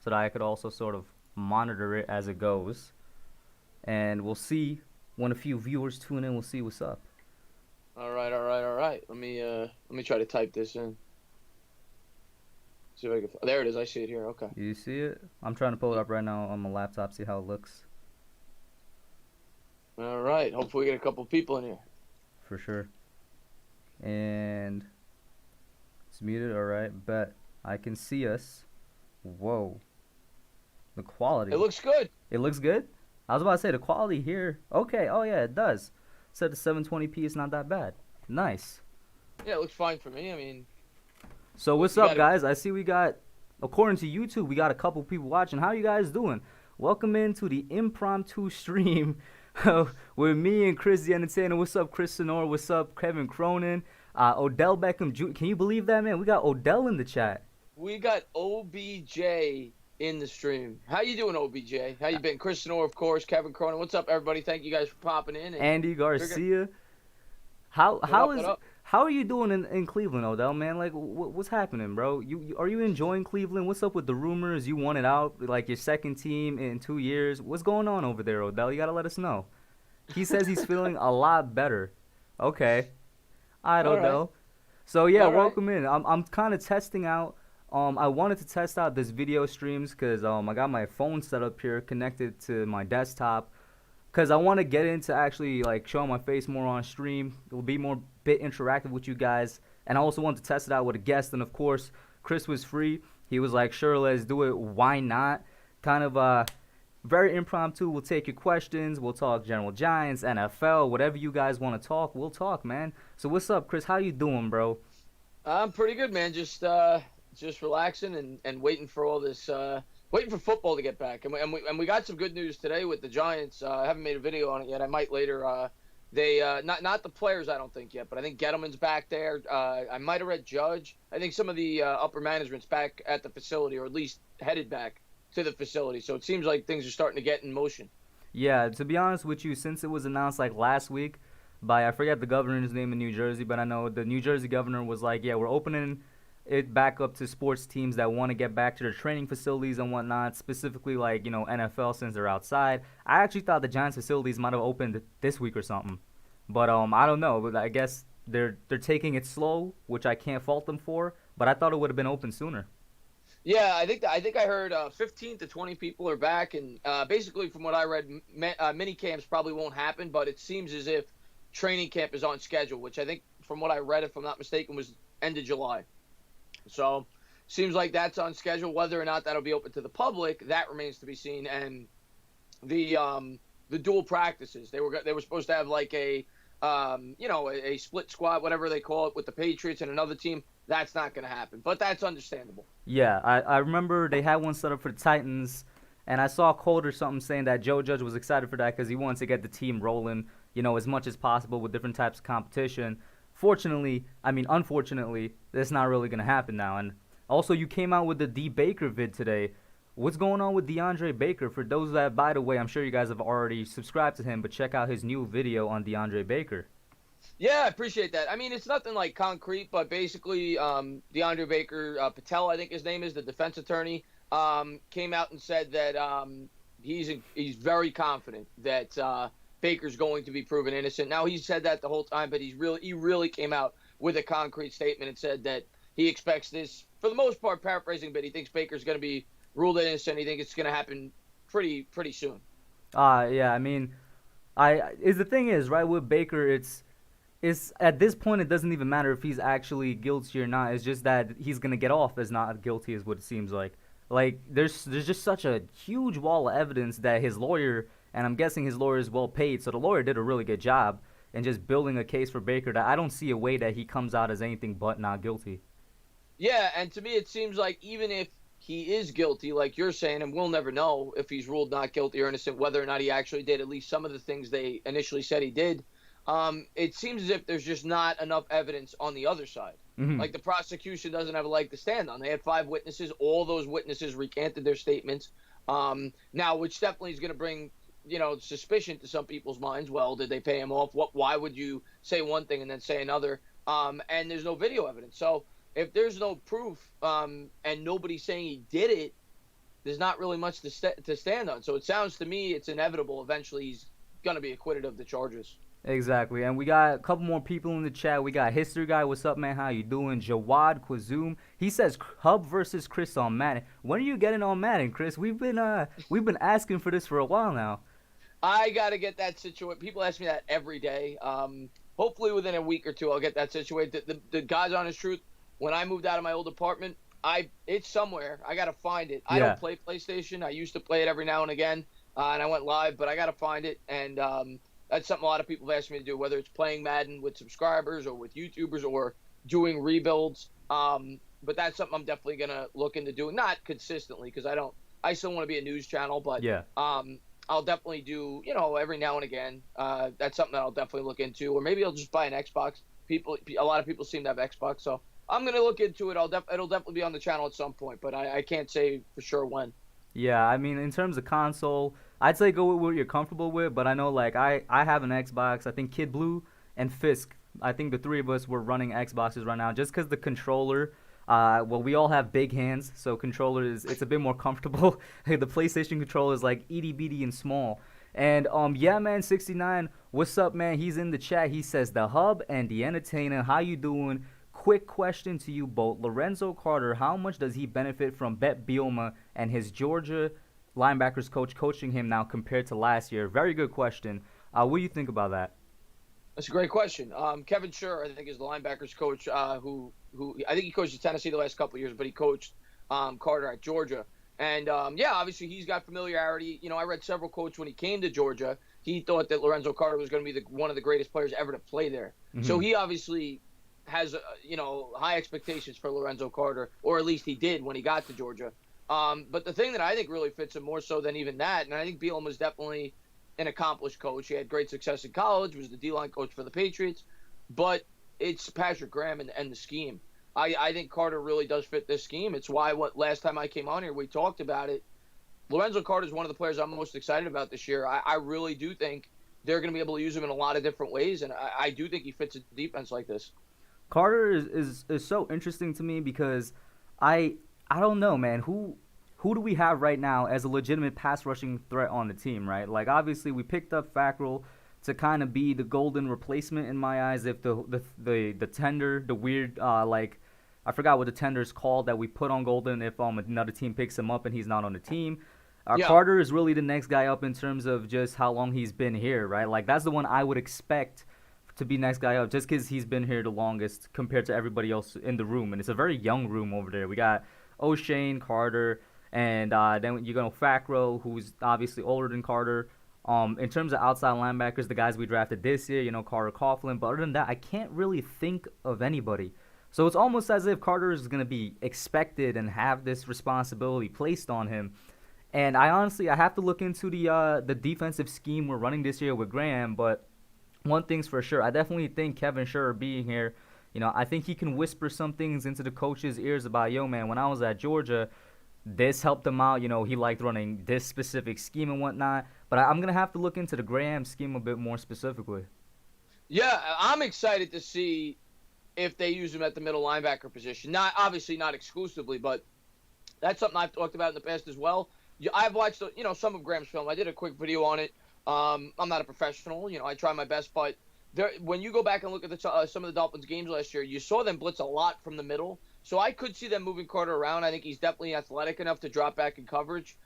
so that I could also sort of monitor it as it goes. And we'll see when a few viewers tune in. We'll see what's up. All right, all right, all right. Let me try to type this in. See if I can. There it is. I see it here. Okay. You see it? I'm trying to pull it up right now on my laptop, see how it looks. All right. Hopefully, we get a couple people in here. For sure. And it's muted. All right, bet. I can see us. Whoa. The quality. It looks good. It looks good? I was about to say the quality here. Okay. Oh, yeah, it does. Set to 720p. It's not that bad. Nice. Yeah, it looks fine for me. I mean, So what's we up, got guys? I see we got, according to YouTube, we got a couple people watching. How you guys doing? Welcome into the impromptu stream with me and Chris the Entertainer. What's up, Chris Sonor? What's up, Kevin Cronin? Odell Beckham Jr. Can you believe that, man? We got Odell in the chat. we got OBJ in the stream. How you doing, OBJ? How you been? Chris Sonor, of course. Kevin Cronin. What's up, everybody? Thank you guys for popping in. Andy Garcia. How What up? how are you doing in Cleveland, Odell, man? Like, what's happening, bro? Are you enjoying Cleveland? What's up with the rumors? You want it out, like your second team in 2 years. What's going on over there, Odell? You gotta let us know. He says he's feeling a lot better. Okay, all right, All right. Odell. So yeah, All right. welcome in. I'm kind of testing out. I wanted to test out this video streams because I got my phone set up here connected to my desktop. Cause I want to get into actually like showing my face more on stream. It will be more bit interactive with you guys, and I also want to test it out with a guest. And of course, Chris was free. He was like, "Sure, let's do it. Why not?" Kind of very impromptu. We'll take your questions. We'll talk General Giants, NFL, whatever you guys want to talk. We'll talk, man. So what's up, Chris? How you doing, bro? I'm pretty good, man. Just relaxing and waiting for all this. Waiting for football to get back, and we got some good news today with the Giants. I haven't made a video on it yet. I might later. They not the players, I don't think yet, but I think Gettleman's back there. I might have read Judge. I think some of the upper management's back at the facility, or at least headed back to the facility. So it seems like things are starting to get in motion. Yeah, to be honest with you, since it was announced like last week by I forget the governor's name in New Jersey, but I know the New Jersey governor was like, yeah, we're opening it back up to sports teams that want to get back to their training facilities and whatnot, specifically like, NFL since they're outside. I actually thought the Giants facilities might have opened this week or something. But I don't know, but I guess they're taking it slow, which I can't fault them for, but I thought it would have been open sooner. Yeah, I think I heard 15 to 20 people are back, and basically from what I read, mini camps probably won't happen, but it seems as if training camp is on schedule, which I think from what I read, if I'm not mistaken, was end of July. So seems like that's on schedule. Whether or not that'll be open to the public, that remains to be seen. And the dual practices, they were supposed to have like a split squad, whatever they call it, with the Patriots and another team. That's not going to happen, but that's understandable. Yeah, I remember they had one set up for the Titans, and I saw a quote or something saying that Joe Judge was excited for that because he wanted to get the team rolling, as much as possible with different types of competition. Unfortunately, that's not really going to happen now. And also, you came out with the D. Baker vid today. What's going on with DeAndre Baker? For those that, by the way, I'm sure you guys have already subscribed to him, but check out his new video on DeAndre Baker. Yeah, I appreciate that. I mean, it's nothing like concrete, but basically, DeAndre Baker Patel, I think his name is, the defense attorney, came out and said that he's very confident that Baker's going to be proven innocent. Now, he said that the whole time, but he really came out with a concrete statement and said that he expects this, for the most part, paraphrasing, but he thinks Baker's going to be ruled innocent. He thinks it's going to happen pretty soon. Yeah, I mean, the thing is, right, with Baker, it's at this point it doesn't even matter if he's actually guilty or not. It's just that he's gonna get off as not guilty, is what it seems like. Like there's just such a huge wall of evidence that his lawyer, and I'm guessing his lawyer is well paid, so the lawyer did a really good job in just building a case for Baker that I don't see a way that he comes out as anything but not guilty. Yeah, and to me it seems like even if he is guilty, like you're saying, and we'll never know if he's ruled not guilty or innocent, whether or not he actually did at least some of the things they initially said he did. It seems as if there's just not enough evidence on the other side. Mm-hmm. Like the prosecution doesn't have a leg to stand on. They had 5 witnesses. All those witnesses recanted their statements. Now, which definitely is going to bring, suspicion to some people's minds. Well, did they pay him off? Why would you say one thing and then say another? And there's no video evidence. So if there's no proof and nobody's saying he did it, there's not really much to stand on. So it sounds to me it's inevitable. Eventually, he's going to be acquitted of the charges. Exactly. And we got a couple more people in the chat. We got History Guy. What's up, man? How you doing? Jawad Kwazoom. He says Hub versus Chris on Madden. When are you getting on Madden, Chris? We've been asking for this for a while now. I got to get that situated. People ask me that every day. Hopefully within a week or two, I'll get that situated. The God's honest truth, when I moved out of my old apartment, it's somewhere. I got to find it. I Yeah. don't play PlayStation. I used to play it every now and again, and I went live, but I got to find it. And that's something a lot of people have asked me to do, whether it's playing Madden with subscribers or with YouTubers or doing rebuilds. But that's something I'm definitely going to look into doing. Not consistently, because I still want to be a news channel, but Yeah. I'll definitely do, every now and again. That's something that I'll definitely look into, or maybe I'll just buy an Xbox. A lot of people seem to have Xbox, so I'm gonna look into it. It'll definitely be on the channel at some point, but I can't say for sure when. Yeah, I mean, in terms of console, I'd say go with what you're comfortable with, but I know, like, I have an Xbox. I think Kid Blue and Fisk, I think the three of us were running Xboxes right now just because the controller, well, we all have big hands, so it's a bit more comfortable. The PlayStation controller is, like, itty bitty and small. And, yeah, man, 69, what's up, man? He's in the chat. He says, The Hub and the Entertainah, how you doing? Quick question to you both. Lorenzo Carter, how much does he benefit from Bet Bielema and his Georgia linebackers coach coaching him now compared to last year? Very good question. What do you think about that? That's a great question. Kevin Sure, I think, is the linebackers coach who I think he coached at Tennessee the last couple of years, but he coached Carter at Georgia. And, yeah, obviously he's got familiarity. I read several quotes when he came to Georgia. He thought that Lorenzo Carter was going to be one of the greatest players ever to play there. Mm-hmm. So he obviously has, high expectations for Lorenzo Carter, or at least he did when he got to Georgia. But the thing that I think really fits him more so than even that, and I think Bielema was definitely an accomplished coach. He had great success in college, was the D-line coach for the Patriots, but it's Patrick Graham and the scheme. I think Carter really does fit this scheme. It's why last time I came on here, we talked about it. Lorenzo Carter is one of the players I'm most excited about this year. I really do think they're going to be able to use him in a lot of different ways, and I do think he fits a defense like this. Carter is so interesting to me because I don't know, man. Who do we have right now as a legitimate pass rushing threat on the team, right? Like, obviously we picked up Fackrell to kind of be the golden replacement in my eyes. If the tender, the weird I forgot what the tender is called that we put on Golden if another team picks him up and he's not on the team. Yeah. Carter is really the next guy up in terms of just how long he's been here, right? Like, that's the one I would expect to be next guy up just because he's been here the longest compared to everybody else in the room. And it's a very young room over there. We got O'Shane, Carter, and then you go Fackrell, who's obviously older than Carter. In terms of outside linebackers, the guys we drafted this year, Carter Coughlin. But other than that, I can't really think of anybody. So it's almost as if Carter is going to be expected and have this responsibility placed on him. And I have to look into the defensive scheme we're running this year with Graham. But one thing's for sure, I definitely think Kevin Sure being here, I think he can whisper some things into the coach's ears about, yo, man, when I was at Georgia, this helped him out. He liked running this specific scheme and whatnot. But I'm going to have to look into the Graham scheme a bit more specifically. Yeah, I'm excited to see if they use him at the middle linebacker position. Obviously not exclusively, but that's something I've talked about in the past as well. I've watched, some of Graham's film. I did a quick video on it. I'm not a professional. I try my best, but when you go back and look at some of the Dolphins games last year, you saw them blitz a lot from the middle. So I could see them moving Carter around. I think he's definitely athletic enough to drop back in coverage.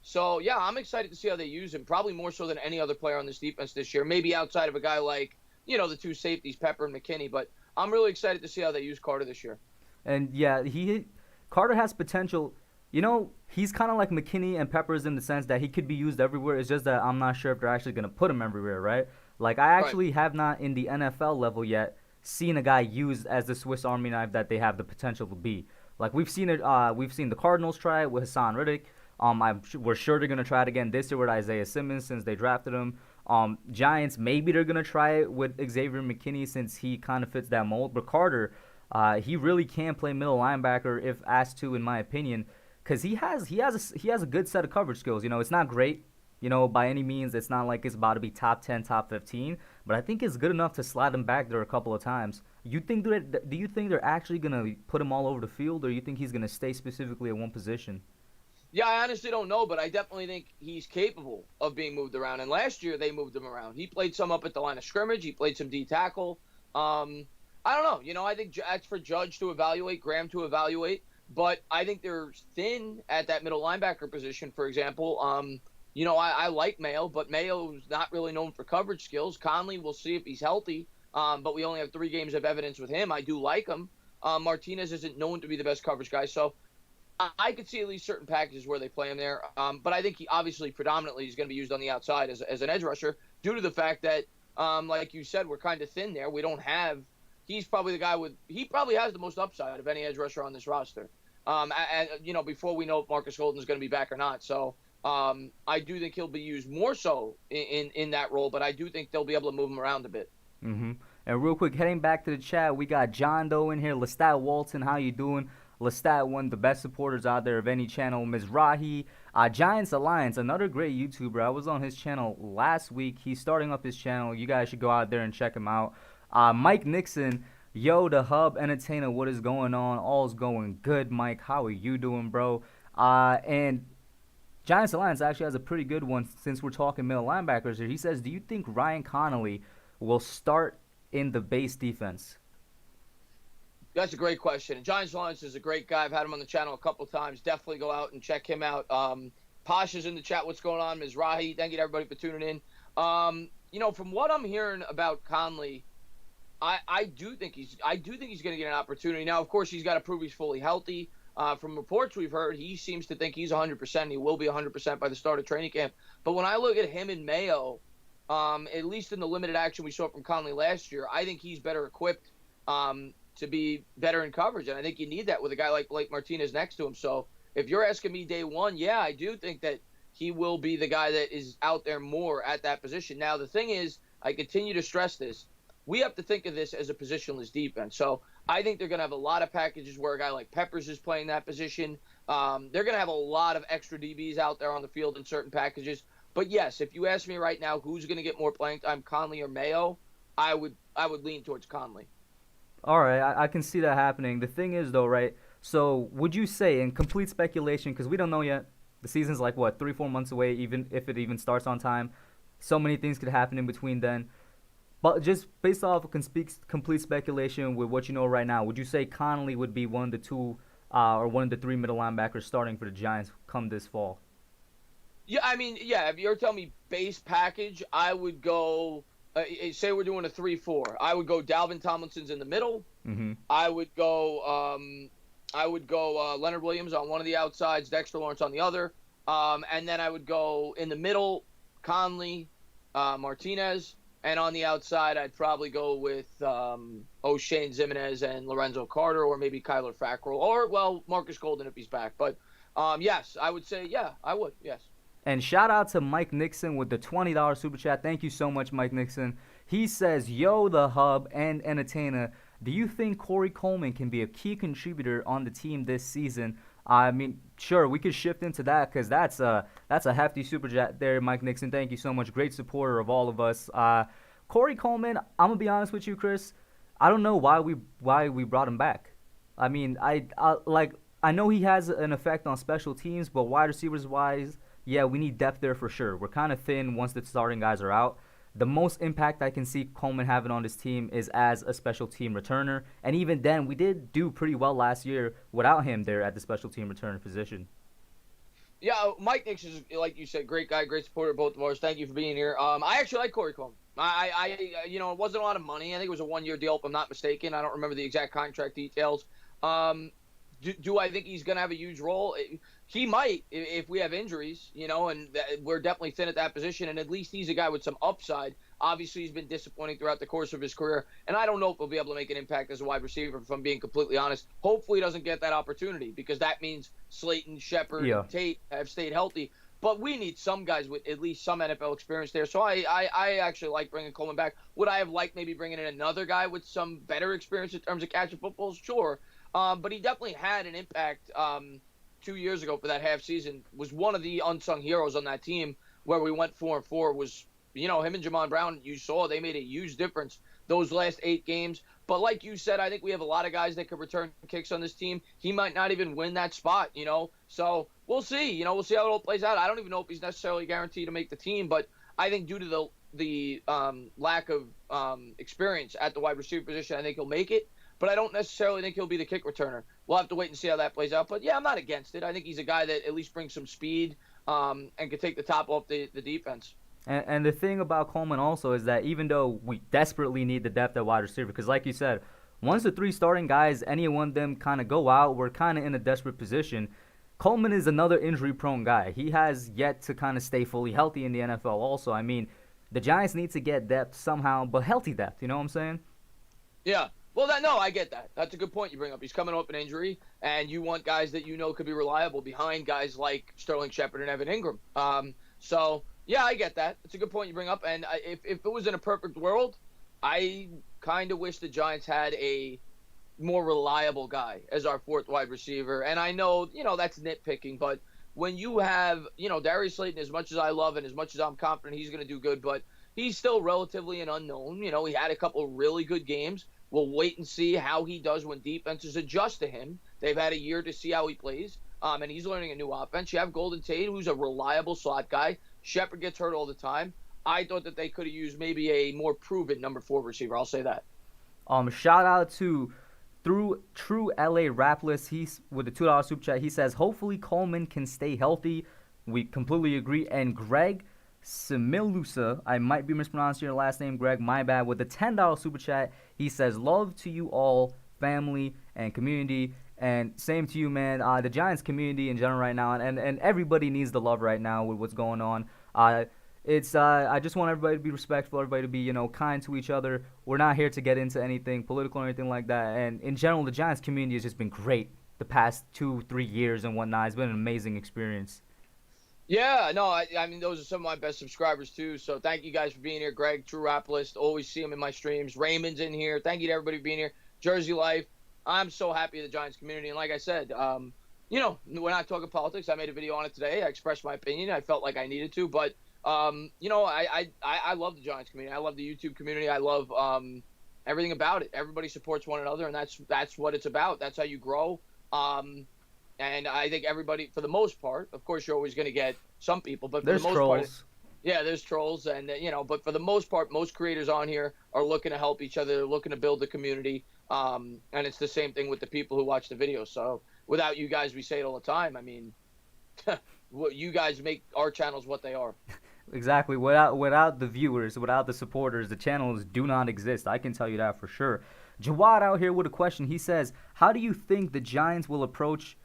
So, yeah, I'm excited to see how they use him, probably more so than any other player on this defense this year, maybe outside of a guy like, the two safeties, Pepper and McKinney. But I'm really excited to see how they use Carter this year. And, yeah, Carter has potential. He's kind of like McKinney and Peppers in the sense that he could be used everywhere. It's just that I'm not sure if they're actually going to put him everywhere, right? Like, I actually have not, in the NFL level yet, seen a guy used as the Swiss Army knife that they have the potential to be. Like, we've seen it. We've seen the Cardinals try it with Hassan Riddick. We're sure they're going to try it again this year with Isaiah Simmons since they drafted him. Giants, maybe they're going to try it with Xavier McKinney since he kind of fits that mold. But Carter, he really can play middle linebacker if asked to, in my opinion, because he has a good set of coverage skills. It's not great, by any means. It's not like it's about to be top 10, top 15, but I think it's good enough to slide him back there a couple of times. Do you think they're actually going to put him all over the field, or you think he's going to stay specifically at one position? Yeah, I honestly don't know, but I definitely think he's capable of being moved around. And last year they moved him around. He played some up at the line of scrimmage. He played some D tackle. I don't know. I think that's for Judge to evaluate, Graham to evaluate. But I think they're thin at that middle linebacker position, for example. I like Mayo, but Mayo's not really known for coverage skills. Conley, we'll see if he's healthy. But we only have 3 games of evidence with him. I do like him. Martinez isn't known to be the best coverage guy, so I could see at least certain packages where they play him there. But I think he obviously predominantly is going to be used on the outside as an edge rusher due to the fact that, like you said, we're kind of thin there. We don't have. He's probably the guy he probably has the most upside of any edge rusher on this roster. Before we know if Marcus Golden's going to be back or not. So I do think he'll be used more so in that role, but I do think they'll be able to move him around a bit. Mm-hmm. And real quick, heading back to the chat, we got John Doe in here. Lestat Walton, how you doing? Lestat, one of the best supporters out there of any channel. Mizrahi, Giants Alliance, another great YouTuber. I was on his channel last week. He's starting up his channel. You guys should go out there and check him out. Mike Nixon, yo, the Hub, Entertainah, what is going on? All's going good, Mike. How are you doing, bro? And Giants Alliance actually has a pretty good one since we're talking middle linebackers here. He says, do you think Ryan Connolly will start in the base defense? That's a great question. Giants Alliance is a great guy. I've had him on the channel a couple of times. Definitely go out and check him out. Posh is in the chat. What's going on? Mizrahi, thank you to everybody for tuning in. From what I'm hearing about Conley, I do think he's going to get an opportunity. Now, of course, he's got to prove he's fully healthy. From reports we've heard, he seems to think he's 100%. He will be 100% by the start of training camp. But when I look at him and Mayo, at least in the limited action we saw from Conley last year, I think he's better equipped to be better in coverage. And I think you need that with a guy like Blake Martinez next to him. So if you're asking me day one, yeah, I do think that he will be the guy that is out there more at that position. Now, the thing is, I continue to stress this. We have to think of this as a positionless defense. So I think they're going to have a lot of packages where a guy like Peppers is playing that position. They're going to have a lot of extra DBs out there on the field in certain packages. But yes, if you ask me right now who's going to get more playing time, Conley or Mayo, I would lean towards Conley. All right, I can see that happening. The thing is, though, right, so would you say, in complete speculation, because we don't know yet, the season's like, 3-4 months away, even if it even starts on time. So many things could happen in between then. But just based off of complete speculation with what you know right now, would you say Connolly would be one of the 2 or one of the 3 middle linebackers starting for the Giants come this fall? Yeah, I mean, yeah, if you're telling me base package, I would go, say we're doing a 3-4. I would go Dalvin Tomlinson's in the middle. Mm-hmm. I would go Leonard Williams on one of the outsides, Dexter Lawrence on the other. And then I would go in the middle, Conley, Martinez. And on the outside, I'd probably go with O'Shane Zimenez and Lorenzo Carter, or maybe Kyler Fackrell, or, Marcus Golden if he's back. But, yes, I would say, yeah, I would, yes. And shout out to Mike Nixon with the $20 super chat. Thank you so much, Mike Nixon. He says, yo, the Hub and Entertainah, do you think Corey Coleman can be a key contributor on the team this season? I mean, sure, we could shift into that because that's a hefty super chat there, Mike Nixon. Thank you so much. Great supporter of all of us. Corey Coleman, I'm going to be honest with you, Chris. I don't know why we brought him back. I mean, I know he has an effect on special teams, but wide receivers wise, yeah, we need depth there for sure. We're kind of thin once the starting guys are out. The most impact I can see Coleman having on this team is as a special team returner. And even then, we did do pretty well last year without him there at the special team returner position. Yeah, Mike Nixon is, like you said, great guy, great supporter of both of ours. Thank you for being here. I actually like Corey Coleman. It wasn't a lot of money. I think it was a 1-year deal, if I'm not mistaken. I don't remember the exact contract details. Do I think he's going to have a huge role? He might if we have injuries, and we're definitely thin at that position. And at least he's a guy with some upside. Obviously, he's been disappointing throughout the course of his career. And I don't know if he'll be able to make an impact as a wide receiver, if I'm being completely honest. Hopefully he doesn't get that opportunity because that means Slayton, Shepard, and Tate have stayed healthy. But we need some guys with at least some NFL experience there. So I actually like bringing Coleman back. Would I have liked maybe bringing in another guy with some better experience in terms of catching footballs? Sure. But he definitely had an impact 2 years ago for that half season. Was one of the unsung heroes on that team where we went 4-4. Was him and Jamon Brown, you saw they made a huge difference those last 8 games. But like you said, I think we have a lot of guys that could return kicks on this team. He might not even win that spot, So we'll see. We'll see how it all plays out. I don't even know if he's necessarily guaranteed to make the team, but I think due to the lack of experience at the wide receiver position, I think he'll make it. But I don't necessarily think he'll be the kick returner. We'll have to wait and see how that plays out. But yeah, I'm not against it. I think he's a guy that at least brings some speed and can take the top off the defense. And the thing about Coleman also is that even though we desperately need the depth at wide receiver, because like you said, once the 3 starting guys, any one of them kind of go out, we're kind of in a desperate position. Coleman is another injury-prone guy. He has yet to kind of stay fully healthy in the NFL also. I mean, the Giants need to get depth somehow, but healthy depth, you know what I'm saying? Yeah. Well, I get that. That's a good point you bring up. He's coming off an injury, and you want guys that could be reliable behind guys like Sterling Shepard and Evan Ingram. So, yeah, I get that. It's a good point you bring up. And if it was in a perfect world, I kind of wish the Giants had a more reliable guy as our 4th wide receiver. And I know, that's nitpicking, but when you have, Darius Slayton, as much as I love and as much as I'm confident he's going to do good, but he's still relatively an unknown. He had a couple of really good games. We'll wait and see how he does when defenses adjust to him. They've had a year to see how he plays, and he's learning a new offense. You have Golden Tate, who's a reliable slot guy. Shepard gets hurt all the time. I thought that they could have used maybe a more proven number 4 receiver. I'll say that. Shout out to through True LA Rapless. He's with a $2 super chat. He says, hopefully Coleman can stay healthy. We completely agree. And Greg Similusa, I might be mispronouncing your last name, Greg, my bad, with a $10 super chat. He says, love to you all, family and community. And same to you, man. The Giants community in general right now, and everybody needs the love right now with what's going on. I just want everybody to be respectful, everybody to be, kind to each other. We're not here to get into anything political or anything like that. And in general, the Giants community has just been great the past 2-3 years and whatnot. It's been an amazing experience. Yeah, no, I mean, those are some of my best subscribers, too. So thank you guys for being here. Greg, True Rap List, always see him in my streams. Raymond's in here. Thank you to everybody for being here. Jersey Life. I'm so happy the Giants community. And like I said, we're not talking politics. I made a video on it today. I expressed my opinion. I felt like I needed to. But, I love the Giants community. I love the YouTube community. I love everything about it. Everybody supports one another, and that's what it's about. That's how you grow. And I think everybody, for the most part, of course, you're always going to get some people, but for there's the most trolls. part, yeah, there's trolls, and but for the most part, most creators on here are looking to help each other, they're looking to build the community, and it's the same thing with the people who watch the videos. So without you guys, we say it all the time. I mean, you guys make our channels what they are. Exactly. Without the viewers, without the supporters, the channels do not exist. I can tell you that for sure. Jawad out here with a question. He says, how do you think the Giants will approach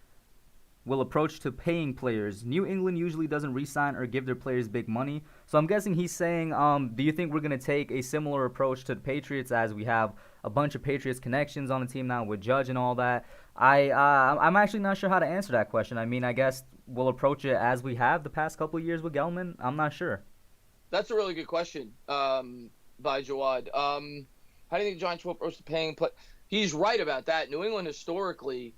to paying players? New England usually doesn't re-sign or give their players big money. So I'm guessing he's saying, do you think we're going to take a similar approach to the Patriots, as we have a bunch of Patriots connections on the team now with Judge and all that? I'm actually not sure how to answer that question. I mean, I guess we'll approach it as we have the past couple of years with Gelman. I'm not sure. That's a really good question by Jawad. How do you think the Giants will approach the paying play? He's right about that. New England historically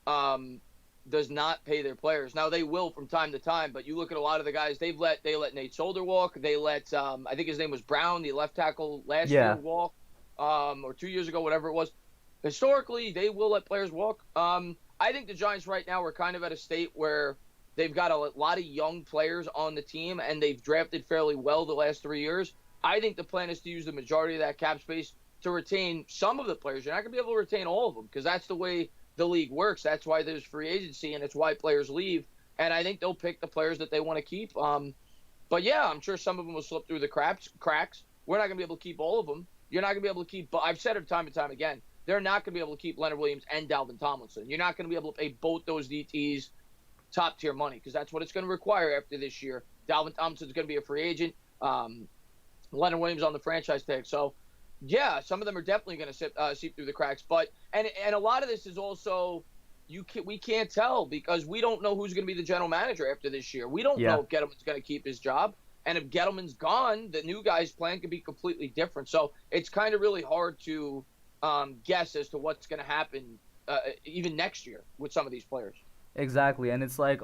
does not pay their players. Now they will from time to time, but you look at a lot of the guys they let Nate Solder walk. They let I think his name was Brown, the left tackle last year, walk, or 2 years ago, whatever it was. Historically, they will let players walk. I think the Giants right now are kind of at a state where they've got a lot of young players on the team, and they've drafted fairly well the last 3 years. I think the plan is to use the majority of that cap space to retain some of the players. You're not going to be able to retain all of them, because that's the way the league works. That's why there's free agency, and it's why players leave. And I think they'll pick the players that they want to keep. But yeah, I'm sure some of them will slip through the cracks. We're not going to be able to keep all of them. You're not going to be able to keep, I've said it time and time again, they're not going to be able to keep Leonard Williams and Dalvin Tomlinson. You're not going to be able to pay both those DTs top tier money, because that's what it's going to require after this year. Dalvin Tomlinson's going to be a free agent. Leonard Williams on the franchise tag. So yeah, some of them are definitely going to seep through the cracks. But and a lot of this is also we can't tell, because we don't know who's going to be the general manager after this year. We don't know if Gettleman's going to keep his job, and if Gettleman's gone, the new guy's plan could be completely different. So it's kind of really hard to guess as to what's going to happen even next year with some of these players. Exactly, and it's like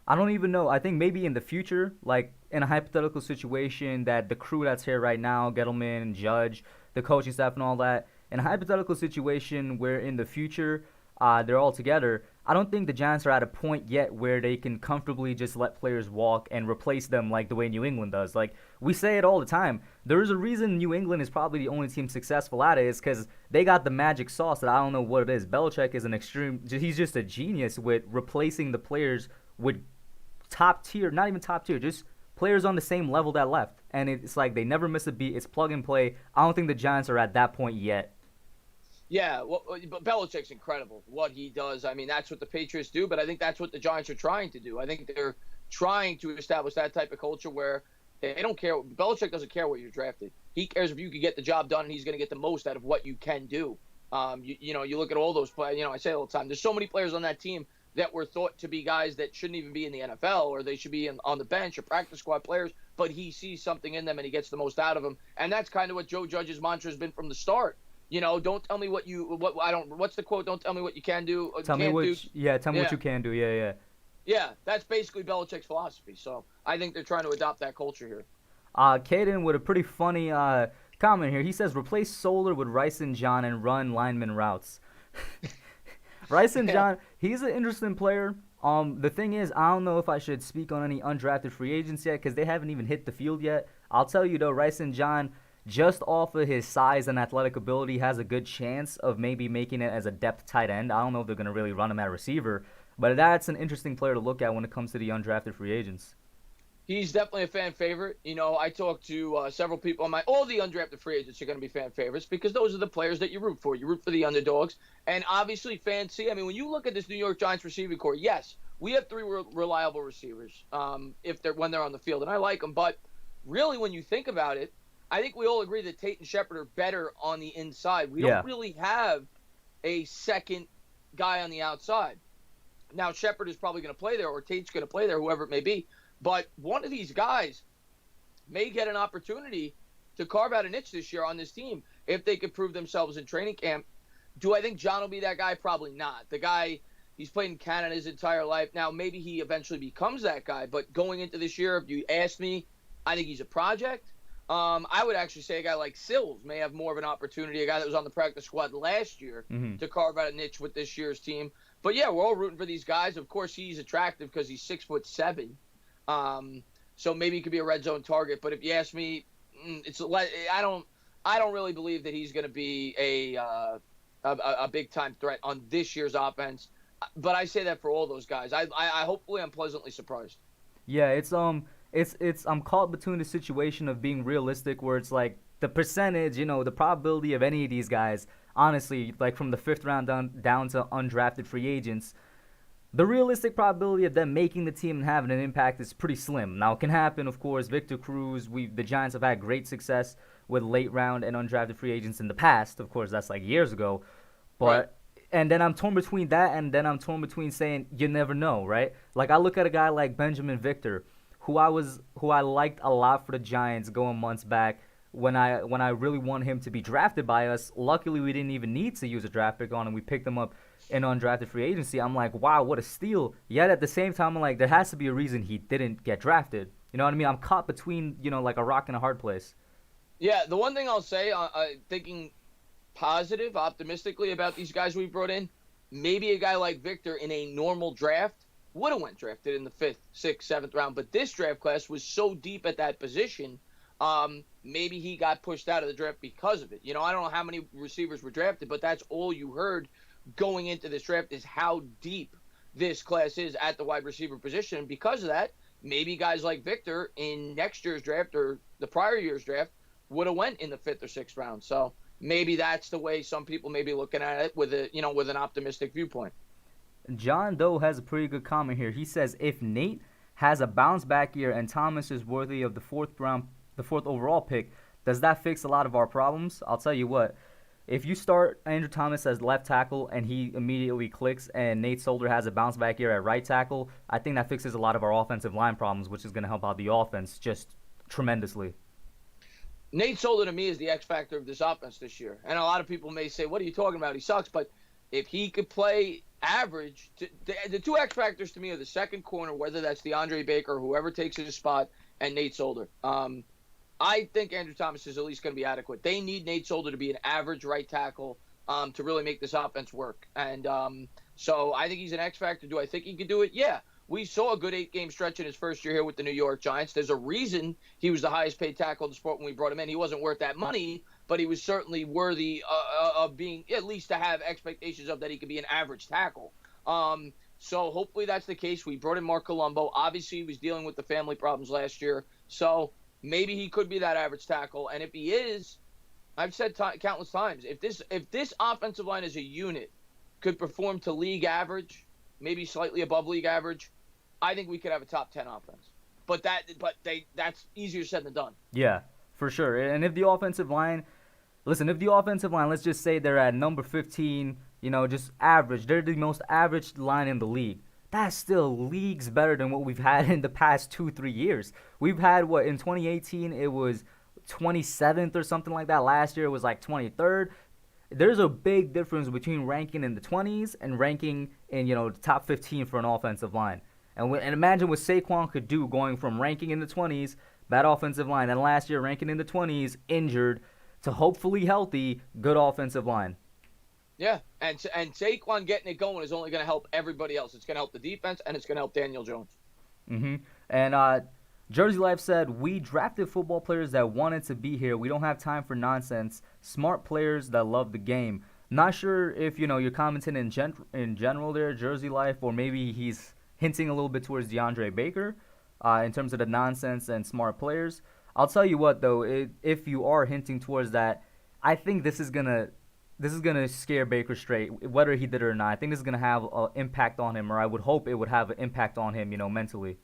I don't even know. I think maybe in the future, like in a hypothetical situation, that the crew that's here right now, Gettleman, Judge, the coaching staff and all that, in a hypothetical situation where in the future they're all together, I don't think the Giants are at a point yet where they can comfortably just let players walk and replace them like the way New England does. Like, we say it all the time. There is a reason New England is probably the only team successful at it, is because they got the magic sauce that I don't know what it is. Belichick is an extreme, he's just a genius with replacing the players with top tier, not even top tier, just players on the same level that left. And it's like they never miss a beat. It's plug and play. I don't think the Giants are at that point yet. Yeah, well, but Belichick's incredible. What he does, I mean, that's what the Patriots do, but I think that's what the Giants are trying to do. I think they're trying to establish that type of culture where they don't care. Belichick doesn't care what you're drafted. He cares if you can get the job done, and he's going to get the most out of what you can do. You look at all those players. I say it all the time. There's so many players on that team that were thought to be guys that shouldn't even be in the NFL, or they should be on the bench or practice squad players, but he sees something in them and he gets the most out of them. And that's kind of what Joe Judge's mantra has been from the start. Don't tell me what's the quote? Don't tell me what you can do. Tell me what you can do. Yeah. Yeah, that's basically Belichick's philosophy. So I think they're trying to adopt that culture here. Caden with a pretty funny comment here. He says, replace Solar with Rice and John and run lineman routes. Rice and John, he's an interesting player. The thing is, I don't know if I should speak on any undrafted free agents yet because they haven't even hit the field yet. I'll tell you, though, Rice and John, just off of his size and athletic ability, has a good chance of maybe making it as a depth tight end. I don't know if they're going to really run him at receiver, but that's an interesting player to look at when it comes to the undrafted free agents. He's definitely a fan favorite. I talked to several people. All the undrafted free agents are going to be fan favorites because those are the players that you root for. You root for the underdogs. And obviously fans see, when you look at this New York Giants receiving core, yes, we have three reliable receivers when they're on the field, and I like them. But really, when you think about it, I think we all agree that Tate and Shepard are better on the inside. We don't really have a second guy on the outside. Now, Shepard is probably going to play there, or Tate's going to play there, whoever it may be. But one of these guys may get an opportunity to carve out a niche this year on this team if they could prove themselves in training camp. Do I think John will be that guy? Probably not. The guy, he's played in Canada his entire life. Now, maybe he eventually becomes that guy. But going into this year, if you ask me, I think he's a project. I would actually say a guy like Sills may have more of an opportunity, a guy that was on the practice squad last year, to carve out a niche with this year's team. But, yeah, we're all rooting for these guys. Of course, he's attractive because he's 6'7". So maybe he could be a red zone target. But if you ask me, I don't really believe that he's going to be a big-time threat on this year's offense. But I say that for all those guys. I hopefully I'm pleasantly surprised. Yeah, it's I'm caught between the situation of being realistic where it's like the percentage, the probability of any of these guys, honestly, like from the 5th round down to undrafted free agents, the realistic probability of them making the team and having an impact is pretty slim. Now, it can happen, of course. Victor Cruz, the Giants have had great success with late round and undrafted free agents in the past. Of course, that's like years ago. But right. And then I'm torn between that and then I'm torn between saying you never know, right? Like I look at a guy like Benjamin Victor, who I liked a lot for the Giants going months back when I really wanted him to be drafted by us. Luckily, we didn't even need to use a draft pick on him. We picked him up in undrafted free agency. I'm like, wow, what a steal. Yet at the same time, I'm like, there has to be a reason he didn't get drafted. You know what I mean? I'm caught between, like a rock and a hard place. Yeah, the one thing I'll say, thinking positive, optimistically about these guys we brought in, maybe a guy like Victor in a normal draft would have went drafted in the 5th, 6th, 7th round. But this draft class was so deep at that position, maybe he got pushed out of the draft because of it. I don't know how many receivers were drafted, but that's all you heard going into this draft is how deep this class is at the wide receiver position. And because of that, maybe guys like Victor in next year's draft or the prior year's draft would have went in the 5th or 6th round. So maybe that's the way some people may be looking at it with an optimistic viewpoint. John Doe has a pretty good comment here. He says, if Nate has a bounce back year and Thomas is worthy of the 4th overall pick, does that fix a lot of our problems? I'll tell you what. If you start Andrew Thomas as left tackle and he immediately clicks and Nate Solder has a bounce back year at right tackle, I think that fixes a lot of our offensive line problems, which is going to help out the offense just tremendously. Nate Solder to me is the X factor of this offense this year. And a lot of people may say, what are you talking about? He sucks. But if he could play average, the two X factors to me are the second corner, whether that's DeAndre Baker or whoever takes his spot, and Nate Solder. I think Andrew Thomas is at least going to be adequate. They need Nate Solder to be an average right tackle to really make this offense work. And so I think he's an X factor. Do I think he could do it? Yeah. We saw a good 8-game stretch in his first year here with the New York Giants. There's a reason he was the highest paid tackle in the sport when we brought him in. He wasn't worth that money, but he was certainly worthy of being, at least to have expectations of that he could be an average tackle. So hopefully that's the case. We brought in Mark Colombo. Obviously, he was dealing with the family problems last year. So maybe he could be that average tackle. And if he is, I've said countless times, if this offensive line as a unit could perform to league average, maybe slightly above league average, I think we could have a top 10 offense. But that's easier said than done. Yeah, for sure. And if the offensive line, let's just say they're at number 15, just average. They're the most average line in the league. That's still leagues better than what we've had in the past 2-3 years. We've had, in 2018, it was 27th or something like that. Last year, it was like 23rd. There's a big difference between ranking in the 20s and ranking in, the top 15 for an offensive line. And imagine what Saquon could do going from ranking in the 20s, bad offensive line, and last year ranking in the 20s, injured, to hopefully healthy, good offensive line. Yeah, and Saquon getting it going is only going to help everybody else. It's going to help the defense, and it's going to help Daniel Jones. And Jersey Life said, we drafted football players that wanted to be here. We don't have time for nonsense. Smart players that love the game. Not sure if, you're commenting in general there, Jersey Life, or maybe he's hinting a little bit towards DeAndre Baker in terms of the nonsense and smart players. I'll tell you what, though, if you are hinting towards that, I think this is gonna scare Baker straight, whether he did it or not. I think this is gonna have an impact on him, or I would hope it would have an impact on him, mentally.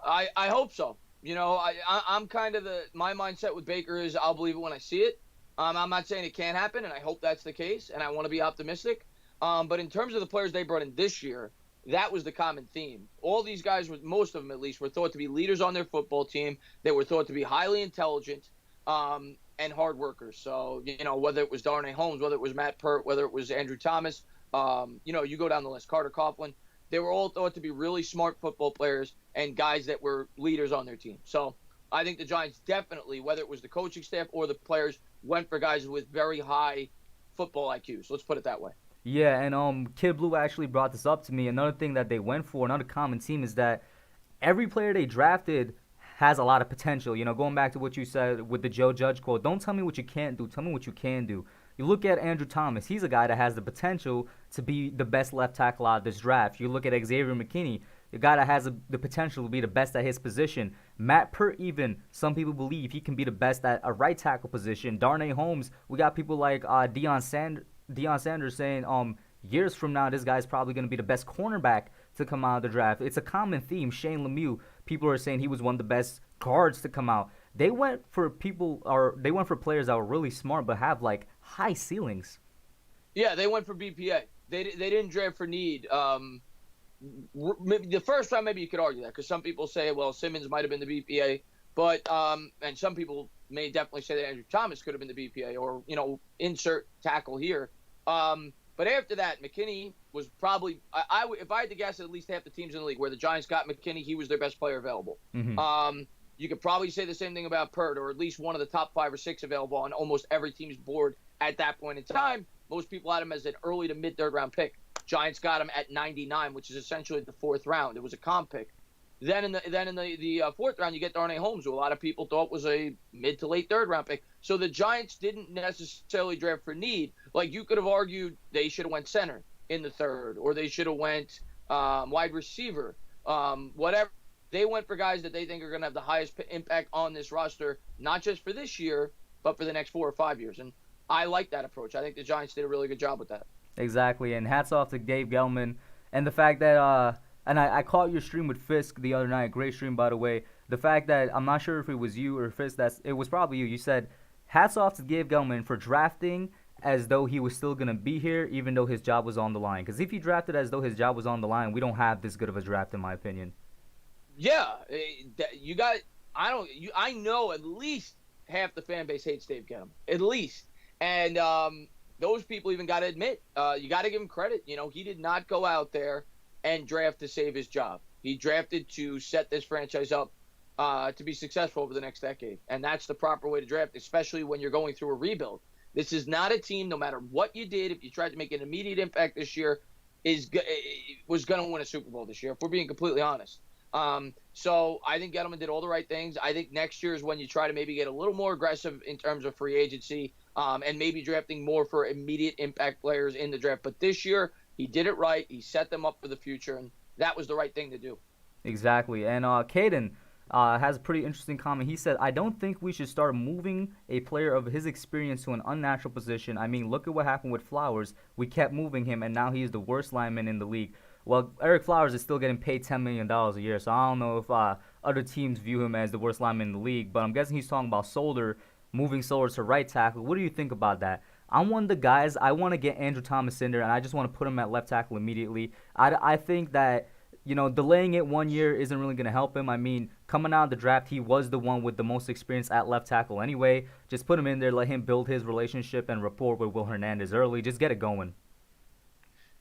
I hope so. I'm kind of my mindset with Baker is I'll believe it when I see it. I'm not saying it can't happen, and I hope that's the case, and I want to be optimistic. But in terms of the players they brought in this year, that was the common theme. All these guys, most of them at least, were thought to be leaders on their football team. They were thought to be highly intelligent and hard workers. So, whether it was Darnay Holmes, whether it was Matt Pert, whether it was Andrew Thomas, you go down the list, Carter Coughlin, they were all thought to be really smart football players and guys that were leaders on their team. So I think the Giants definitely, whether it was the coaching staff or the players, went for guys with very high football IQs. Let's put it that way. Yeah, and Kid Blue actually brought this up to me. Another thing that they went for, another common theme, is that every player they drafted has a lot of potential. Going back to what you said with the Joe Judge quote, don't tell me what you can't do, tell me what you can do. You look at Andrew Thomas, he's a guy that has the potential to be the best left tackle out of this draft. You look at Xavier McKinney, a guy that has the potential to be the best at his position. Matt Pert, even, some people believe he can be the best at a right tackle position. Darnay Holmes, we got people like Deion Sanders saying years from now this guy's probably going to be the best cornerback to come out of the draft. It's a common theme. Shane Lemieux, people are saying he was one of the best guards to come out. They went for players that were really smart but have like high ceilings. Yeah, they went for BPA. They didn't draft for need. The first round, maybe you could argue that because some people say, well, Simmons might have been the BPA, but and some people may definitely say that Andrew Thomas could have been the BPA or insert tackle here. But after that, McKinney was probably if I had to guess, at least half the teams in the league where the Giants got McKinney, he was their best player available. Mm-hmm. You could probably say the same thing about Pert, or at least one of the top 5 or 6 available on almost every team's board at that point in time. Most people had him as an early to mid 3rd round pick. Giants got him at 99, which is essentially the 4th round. It was a comp pick. Then in the 4th round, you get Darnay Holmes, who a lot of people thought was a mid to late 3rd round pick. So the Giants didn't necessarily draft for need. Like you could have argued they should have went center in the 3rd, or they should have went wide receiver, whatever. They went for guys that they think are going to have the highest impact on this roster, not just for this year, but for the next 4 or 5 years. And I like that approach. I think the Giants did a really good job with that. Exactly, and hats off to Dave Gettleman and the fact that and I caught your stream with Fisk the other night. Great stream, by the way. The fact that I'm not sure if it was you or Fisk, it was probably you. You said hats off to Dave Gettleman for drafting as though he was still gonna be here, even though his job was on the line. Because if he drafted as though his job was on the line, we don't have this good of a draft, in my opinion. Yeah, you got. I know at least half the fan base hates Dave Gettleman, at least, and those people even got to admit, you got to give him credit. He did not go out there and draft to save his job. He drafted to set this franchise up to be successful over the next decade. And that's the proper way to draft, especially when you're going through a rebuild. This is not a team, no matter what you did, if you tried to make an immediate impact this year, was going to win a Super Bowl this year, if we're being completely honest. So I think Gettleman did all the right things. I think next year is when you try to maybe get a little more aggressive in terms of free agency, and maybe drafting more for immediate impact players in the draft. But this year, he did it right. He set them up for the future, and that was the right thing to do. Exactly. And Caden has a pretty interesting comment. He said, I don't think we should start moving a player of his experience to an unnatural position. I mean, look at what happened with Flowers. We kept moving him, and now he's the worst lineman in the league. Well, Eric Flowers is still getting paid $10 million a year, so I don't know if other teams view him as the worst lineman in the league, but I'm guessing he's talking about Solder, moving Solder to right tackle. What do you think about that? I'm one of the guys, I want to get Andrew Thomas in there, and I just want to put him at left tackle immediately. I think that, delaying it 1 year isn't really going to help him. I mean, coming out of the draft, he was the one with the most experience at left tackle anyway. Just put him in there, let him build his relationship and rapport with Will Hernandez early. Just get it going.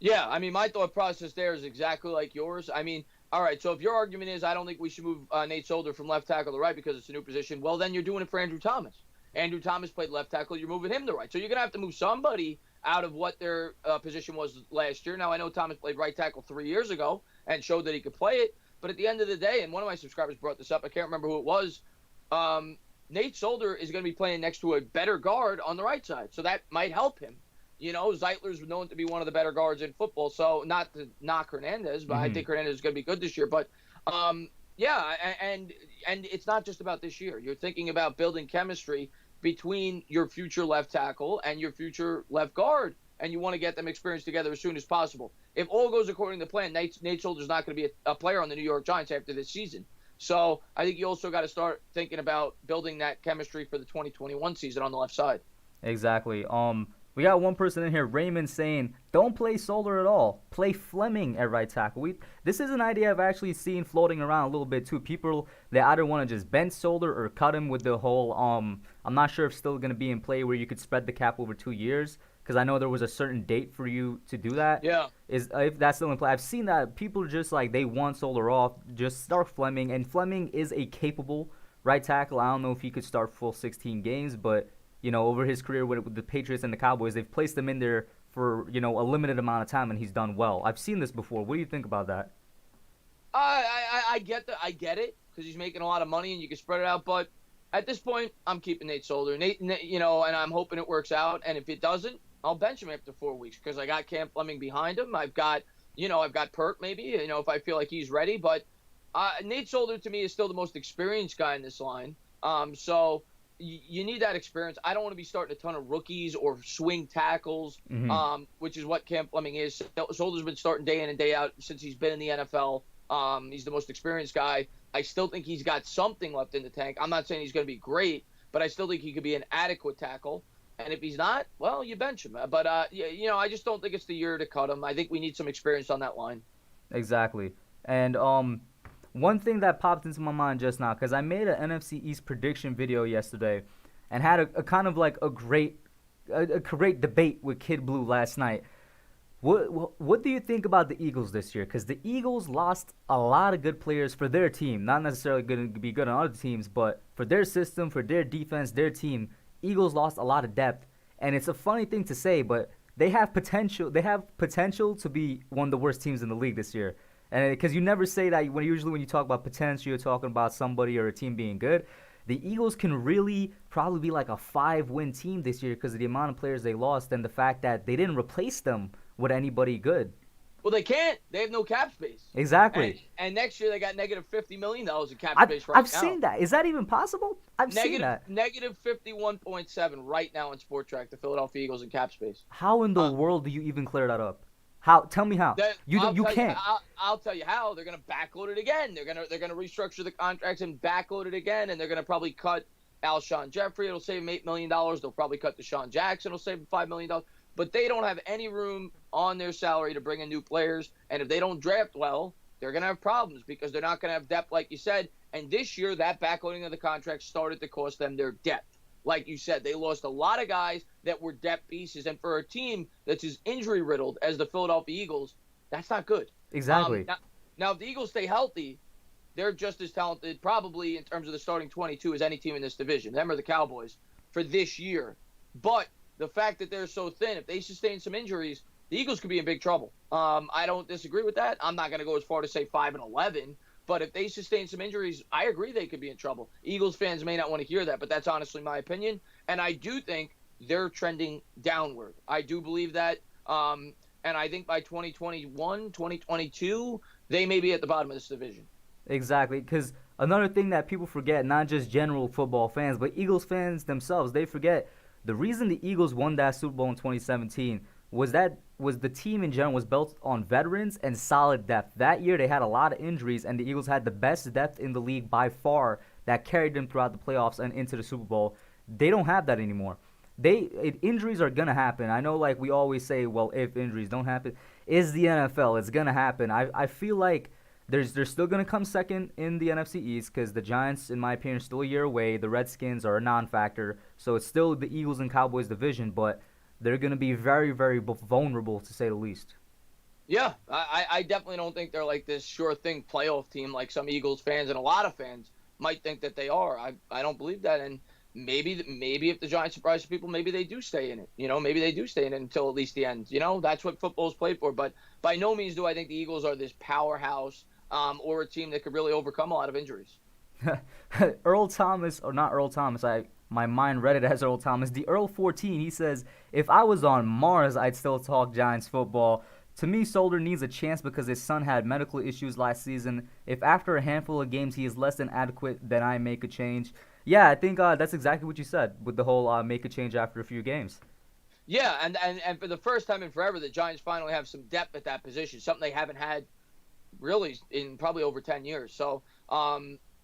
Yeah, I mean, my thought process there is exactly like yours. I mean, all right, so if your argument is I don't think we should move Nate Solder from left tackle to right because it's a new position, well, then you're doing it for Andrew Thomas. Andrew Thomas played left tackle. You're moving him to right. So you're going to have to move somebody out of what their position was last year. Now, I know Thomas played right tackle 3 years ago and showed that he could play it. But at the end of the day, and one of my subscribers brought this up, I can't remember who it was, Nate Solder is going to be playing next to a better guard on the right side. So that might help him. Zeitler's known to be one of the better guards in football. So not to knock Hernandez, but I think Hernandez is going to be good this year. But, yeah, and it's not just about this year. You're thinking about building chemistry between your future left tackle and your future left guard, and you want to get them experience together as soon as possible. If all goes according to plan, Nate Solder's not going to be a player on the New York Giants after this season. So I think you also got to start thinking about building that chemistry for the 2021 season on the left side. Exactly. We got one person in here, Raymond, saying, don't play Solder at all. Play Fleming at right tackle. This is an idea I've actually seen floating around a little bit, too. People, they either want to just bench Solder or cut him with the whole, I'm not sure if it's still going to be in play where you could spread the cap over 2 years, because I know there was a certain date for you to do that. Yeah. If that's still in play. I've seen that people are just like, they want Solder off, just start Fleming. And Fleming is a capable right tackle. I don't know if he could start full 16 games, but over his career with the Patriots and the Cowboys, they've placed him in there for, a limited amount of time, and he's done well. I've seen this before. What do you think about that? I get it, because he's making a lot of money, and you can spread it out. But at this point, I'm keeping Nate Solder. And I'm hoping it works out. And if it doesn't, I'll bench him after 4 weeks, because I got Cam Fleming behind him. I've got Perk maybe, if I feel like he's ready. But Nate Solder, to me, is still the most experienced guy in this line. So you need that experience. I don't want to be starting a ton of rookies or swing tackles, which is what Cam Fleming is. Solder's been starting day in and day out since he's been in the NFL. He's the most experienced guy. I still think he's got something left in the tank. I'm not saying he's going to be great, but I still think he could be an adequate tackle. And if he's not, well, you bench him. But, I just don't think it's the year to cut him. I think we need some experience on that line. Exactly. And one thing that popped into my mind just now, because I made an NFC East prediction video yesterday and had a kind of like a great debate with Kid Blue last night. What do you think about the Eagles this year? Because the Eagles lost a lot of good players for their team. Not necessarily going to be good on other teams, but for their system, for their defense, their team, Eagles lost a lot of depth. And it's a funny thing to say, but they have potential. They have potential to be one of the worst teams in the league this year. And because you never say that when you talk about potential, you're talking about somebody or a team being good. The Eagles can really probably be like a 5-win team this year because of the amount of players they lost and the fact that they didn't replace them with anybody good. Well, they can't. They have no cap space. Exactly. And next year they got negative $50 million in cap space now. I've seen that. Is that even possible? I've seen that. Negative 51.7 right now in Sport Track, the Philadelphia Eagles in cap space. How in the world do you even clear that up? How? Tell me how. You can't. I'll tell you how. They're gonna backload it again. They're gonna restructure the contracts and backload it again, and they're gonna probably cut Alshon Jeffrey. It'll save him $8 million. They'll probably cut Deshaun Jackson. It'll save him $5 million. But they don't have any room on their salary to bring in new players. And if they don't draft well, they're gonna have problems because they're not gonna have depth, like you said. And this year, that backloading of the contract started to cost them their depth. Like you said, they lost a lot of guys that were depth pieces. And for a team that's as injury-riddled as the Philadelphia Eagles, that's not good. Exactly. Now, if the Eagles stay healthy, they're just as talented, probably in terms of the starting 22, as any team in this division. Them or the Cowboys for this year. But the fact that they're so thin, if they sustain some injuries, the Eagles could be in big trouble. I don't disagree with that. I'm not going to go as far to say 5-11, but if they sustain some injuries, I agree they could be in trouble. Eagles fans may not want to hear that, but that's honestly my opinion. And I do think they're trending downward. I do believe that. And I think by 2021, 2022, they may be at the bottom of this division. Exactly, because another thing that people forget, not just general football fans, but Eagles fans themselves, they forget the reason the Eagles won that Super Bowl in 2017 was the team in general was built on veterans and solid depth. That year they had a lot of injuries, and the Eagles had the best depth in the league by far that carried them throughout the playoffs and into the Super Bowl. They don't have that anymore. Injuries are gonna happen. I know, like we always say, well, if injuries don't happen, is the NFL. It's gonna happen. I feel like they're still gonna come second in the NFC East because the Giants, in my opinion, are still a year away. The Redskins are a non-factor, so it's still the Eagles and Cowboys division, but they're gonna be very, very vulnerable to say the least. Yeah, I definitely don't think they're like this sure thing playoff team like some Eagles fans and a lot of fans might think that they are. I don't believe that, and maybe if the Giants surprise people, maybe they do stay in it. Maybe they do stay in it until at least the end. That's what football's played for. But by no means do I think the Eagles are this powerhouse or a team that could really overcome a lot of injuries. Earl Thomas, or not Earl Thomas, my mind read it as Earl Thomas. The Earl 14, he says, if I was on Mars, I'd still talk Giants football. To me, Solder needs a chance because his son had medical issues last season. If after a handful of games he is less than adequate, then I make a change. Yeah, I think that's exactly what you said with the whole make a change after a few games. Yeah, and for the first time in forever, the Giants finally have some depth at that position, something they haven't had really in probably over 10 years. So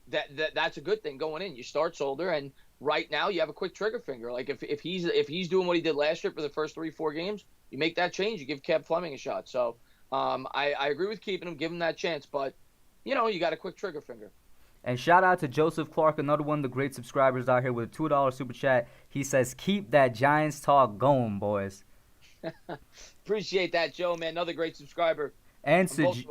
that's a good thing going in. You start Solder, and right now you have a quick trigger finger. Like if he's doing what he did last year for the first 3-4 games, you make that change. You give Kev Fleming a shot. So I agree with keeping him, give him that chance, but you got a quick trigger finger. And shout out to Joseph Clark, another one of the great subscribers out here with a $2 super chat. He says, keep that Giants talk going, boys. Appreciate that, Joe, man. Another great subscriber. And Sajid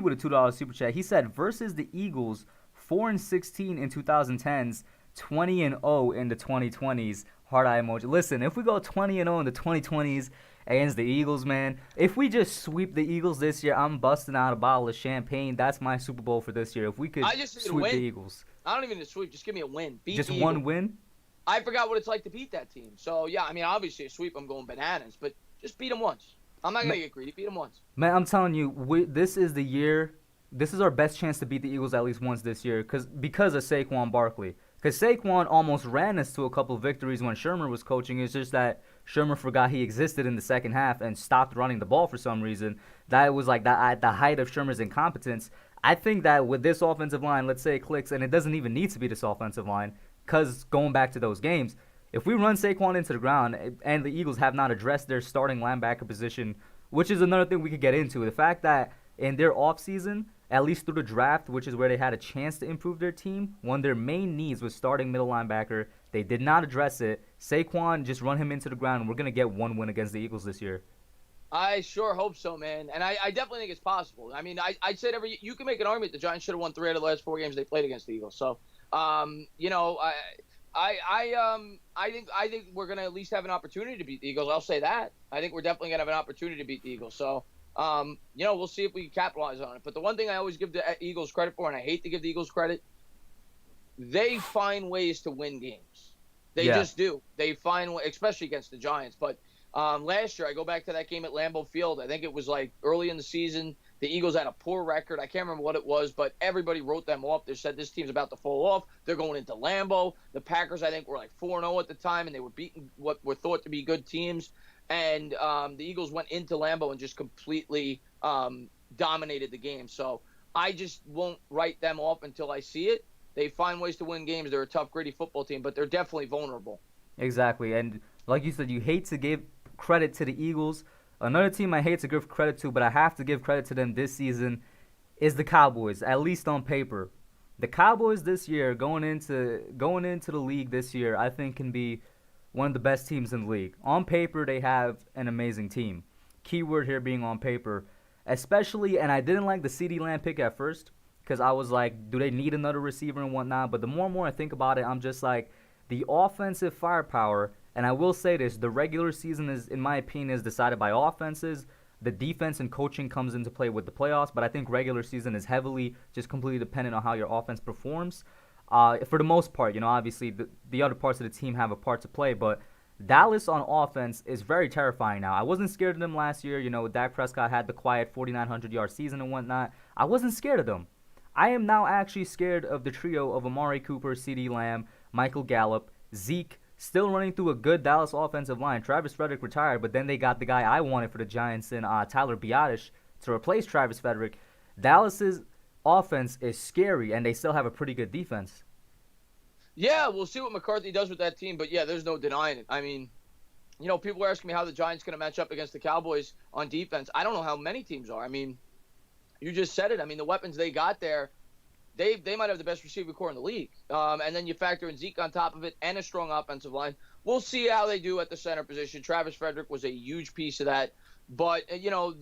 with a $2 super chat. He said, versus the Eagles, 4-16 in 2010s, 20-0 in the 2020s. Heart eye emoji. Listen, if we go 20-0 in the 2020s against the Eagles, man, if we just sweep the Eagles this year, I'm busting out a bottle of champagne. That's my Super Bowl for this year. If we could sweep the Eagles. I don't even need to sweep. Just give me a win. Beat just the one Eagles. win? I forgot what it's like to beat that team. So, yeah, I mean, obviously a sweep, I'm going bananas, but just beat them once. I'm not going to get greedy. Beat them once. Man, I'm telling you, this is the year. This is our best chance to beat the Eagles at least once this year because of Saquon Barkley. Because Saquon almost ran us to a couple of victories when Shermer was coaching. It's just that Shermer forgot he existed in the second half and stopped running the ball for some reason. That was like at the height of Shermer's incompetence. I think that with this offensive line, let's say it clicks, and it doesn't even need to be this offensive line, because going back to those games, if we run Saquon into the ground and the Eagles have not addressed their starting linebacker position, which is another thing we could get into, the fact that in their offseason, at least through the draft, which is where they had a chance to improve their team, one of their main needs was starting middle linebacker. They did not address it. Saquon, just run him into the ground, and we're going to get one win against the Eagles this year. I sure hope so, man. And I definitely think it's possible. I mean, I'd say you can make an argument the Giants should have won 3 out of the last 4 games they played against the Eagles. So, I think we're going to at least have an opportunity to beat the Eagles. I'll say that. I think we're definitely going to have an opportunity to beat the Eagles. So, we'll see if we can capitalize on it. But the one thing I always give the Eagles credit for, and I hate to give the Eagles credit, they find ways to win games. They just do. They find, especially against the Giants. But last year, I go back to that game at Lambeau Field. I think it was like early in the season. The Eagles had a poor record. I can't remember what it was, but everybody wrote them off. They said this team's about to fall off. They're going into Lambeau. The Packers, I think, were like 4-0 at the time, and they were beating what were thought to be good teams. And the Eagles went into Lambeau and just completely dominated the game. So I just won't write them off until I see it. They find ways to win games. They're a tough, gritty football team, but they're definitely vulnerable. Exactly. And like you said, you hate to give credit to the Eagles. Another team I hate to give credit to, but I have to give credit to them this season, is the Cowboys, at least on paper. The Cowboys this year, going into the league this year, I think can be one of the best teams in the league. On paper, they have an amazing team. Keyword here being on paper. Especially, and I didn't like the CeeDee Lamb pick at first, because I was like, do they need another receiver and whatnot? But the more and more I think about it, I'm just like, the offensive firepower, and I will say this, the regular season is, in my opinion, is decided by offenses. The defense and coaching comes into play with the playoffs, but I think regular season is heavily just completely dependent on how your offense performs. For the most part, obviously the other parts of the team have a part to play, but Dallas on offense is very terrifying now. I wasn't scared of them last year. Dak Prescott had the quiet 4,900-yard season and whatnot. I wasn't scared of them. I am now actually scared of the trio of Amari Cooper, CeeDee Lamb, Michael Gallup, Zeke, still running through a good Dallas offensive line. Travis Frederick retired, but then they got the guy I wanted for the Giants in Tyler Biadasz to replace Travis Frederick. Dallas's offense is scary, and they still have a pretty good defense. Yeah, we'll see what McCarthy does with that team, but yeah, there's no denying it. I mean, people are asking me how the Giants going to match up against the Cowboys on defense. I don't know how many teams are. I mean, you just said it. I mean, the weapons they got there, they might have the best receiver core in the league. And then you factor in Zeke on top of it and a strong offensive line. We'll see how they do at the center position. Travis Frederick was a huge piece of that. But,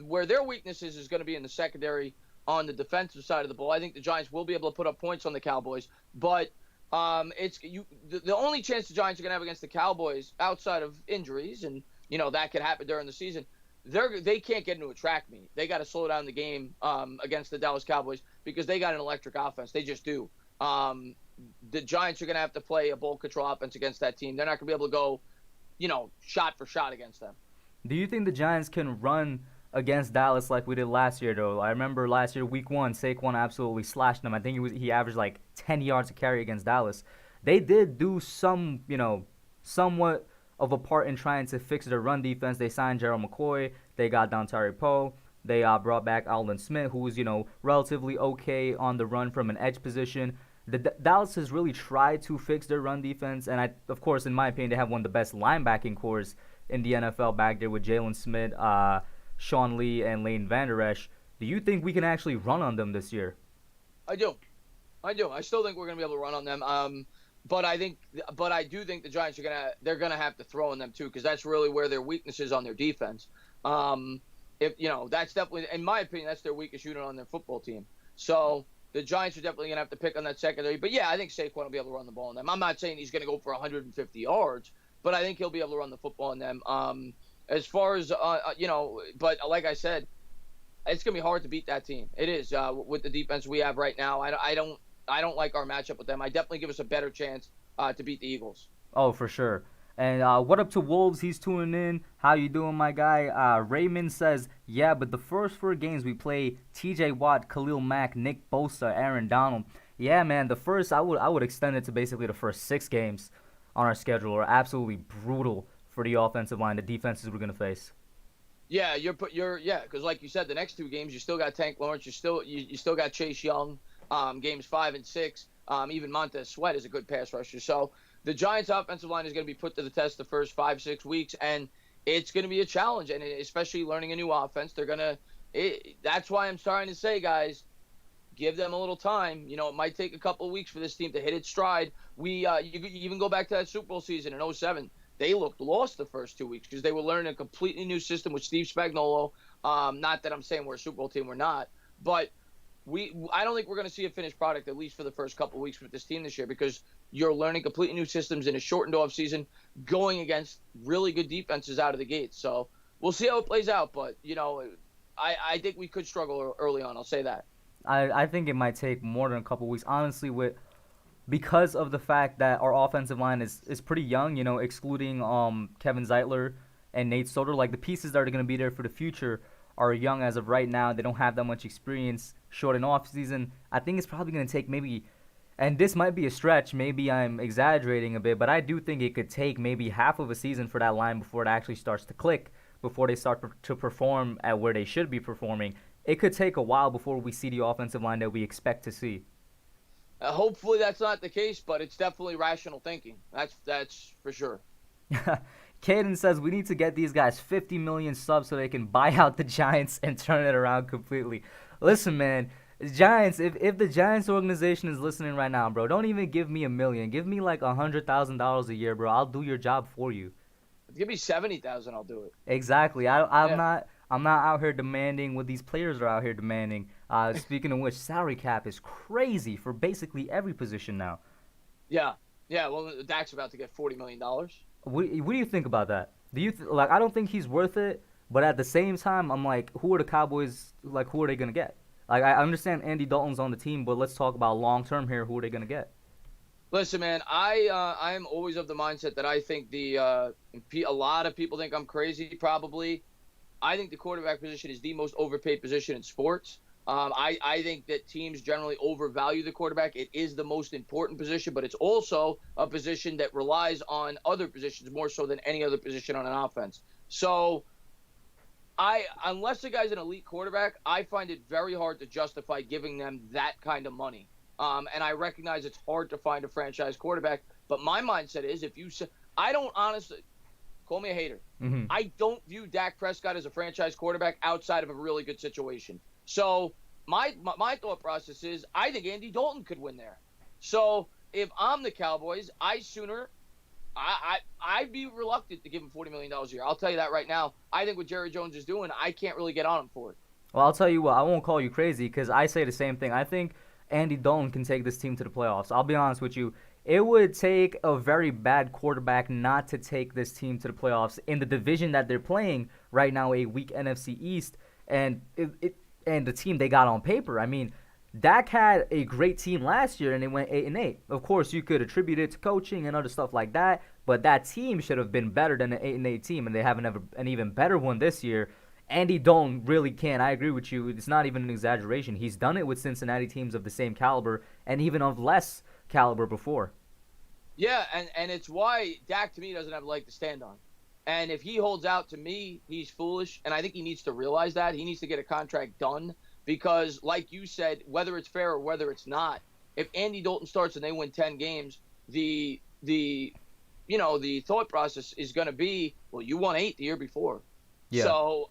where their weaknesses is going to be in the secondary on the defensive side of the ball. I think the Giants will be able to put up points on the Cowboys. But the only chance the Giants are going to have against the Cowboys outside of injuries, and, that could happen during the season, they can't get into a track meet. They got to slow down the game against the Dallas Cowboys because they got an electric offense. They just do. The Giants are going to have to play a ball control offense against that team. They're not going to be able to go, shot for shot against them. Do you think the Giants can run against Dallas like we did last year, though? I remember last year, week 1, Saquon absolutely slashed them. I think he averaged like 10 yards a carry against Dallas. They did do somewhat of a part in trying to fix their run defense. They signed Gerald McCoy. They got Dontari Poe. They brought back Aldon Smith, who was, relatively okay on the run from an edge position. Dallas has really tried to fix their run defense, and of course, in my opinion, they have one of the best linebacking cores in the NFL back there with Jalen Smith, Sean Lee, and Leighton Vander Esch. Do you think we can actually run on them this year? I do. I still think we're going to be able to run on them. But I do think the Giants they're gonna have to throw on them too, because that's really where their weakness is on their defense. That's definitely, in my opinion, that's their weakest unit on their football team. So the Giants are definitely gonna have to pick on that secondary. But yeah, I think Saquon will be able to run the ball on them. I'm not saying he's gonna go for 150 yards, but I think he'll be able to run the football on them. As far as but like I said, it's gonna be hard to beat that team. It is with the defense we have right now. I don't like our matchup with them. I definitely give us a better chance to beat the Eagles. Oh, for sure. And what up to Wolves? He's tuning in. How you doing, my guy? Raymond says, yeah, but the first 4 games we play T.J. Watt, Khalil Mack, Nick Bosa, Aaron Donald. Yeah, man, the first, I would extend it to basically the first 6 games on our schedule are absolutely brutal for the offensive line, the defenses we're going to face. Yeah, because like you said, the next 2 games, you still got Tank Lawrence, you still got Chase Young. Games 5 and 6, even Montez Sweat is a good pass rusher. So the Giants' offensive line is going to be put to the test the first 5-6 weeks, and it's going to be a challenge. And especially learning a new offense, that's why I'm starting to say, guys, give them a little time. It might take a couple of weeks for this team to hit its stride. You even go back to that Super Bowl season in 2007. They looked lost the first 2 weeks because they were learning a completely new system with Steve Spagnuolo. Not that I'm saying we're a Super Bowl team, we're not, but I don't think we're going to see a finished product, at least for the first couple of weeks with this team this year, because you're learning completely new systems in a shortened offseason, going against really good defenses out of the gate. So we'll see how it plays out. But, I think we could struggle early on. I'll say that. I think it might take more than a couple of weeks, honestly, because of the fact that our offensive line is pretty young, excluding Kevin Zeitler and Nate Soder. Like, the pieces that are going to be there for the future are young as of right now. They don't have that much experience, short and off season. I think it's probably going to take maybe, and this might be a stretch, maybe I'm exaggerating a bit, but I do think it could take maybe half of a season for that line before it actually starts to click, before they start to perform at where they should be performing. It could take a while before we see the offensive line that we expect to see. Hopefully that's not the case, but it's definitely rational thinking. That's for sure. Caden says we need to get these guys 50 million subs so they can buy out the Giants and turn it around completely. Listen, man, Giants, if the Giants organization is listening right now, bro, don't even give me $1 million. Give me like $100,000 a year, bro. I'll do your job for you. Give me 70,000, I'll do it. Exactly. I'm not out here demanding what these players are out here demanding. Speaking of which, salary cap is crazy for basically every position now. Yeah, yeah. Well, Dak's about to get $40 million. What do you think about that? Do you like? I don't think he's worth it, but at the same time, I'm like, who are the Cowboys? Like, who are they gonna get? Like, I understand Andy Dalton's on the team, but let's talk about long term here. Who are they gonna get? Listen, man, I am always of the mindset that I think a lot of people think I'm crazy. Probably, I think the quarterback position is the most overpaid position in sports. I think that teams generally overvalue the quarterback. It is the most important position, but it's also a position that relies on other positions more so than any other position on an offense. So unless the guy's an elite quarterback, I find it very hard to justify giving them that kind of money. And I recognize it's hard to find a franchise quarterback, but my mindset is if you say, I don't honestly, call me a hater. Hmm. I don't view Dak Prescott as a franchise quarterback outside of a really good situation. So my thought process is I think Andy Dalton could win there. So if I'm the Cowboys, I'd be reluctant to give him $40 million a year. I'll tell you that right now. I think what Jerry Jones is doing, I can't really get on him for it. Well, I'll tell you what. I won't call you crazy because I say the same thing. I think Andy Dalton can take this team to the playoffs. I'll be honest with you. It would take a very bad quarterback not to take this team to the playoffs in the division that they're playing right now, a weak NFC East, and and the team they got on paper. I mean, Dak had a great team last year and they went 8-8. Of course, you could attribute it to coaching and other stuff like that, but that team should have been better than an 8-8 team, and they have an even better one this year. Andy Dalton really can. I agree with you. It's not even an exaggeration. He's done it with Cincinnati teams of the same caliber and even of less caliber before. Yeah, and it's why Dak to me doesn't have a leg to stand on. And if he holds out to me, he's foolish. And I think he needs to realize that. He needs to get a contract done because, like you said, whether it's fair or whether it's not, if Andy Dalton starts and they win 10 games, the thought process is going to be, well, you won 8 the year before. Yeah. So,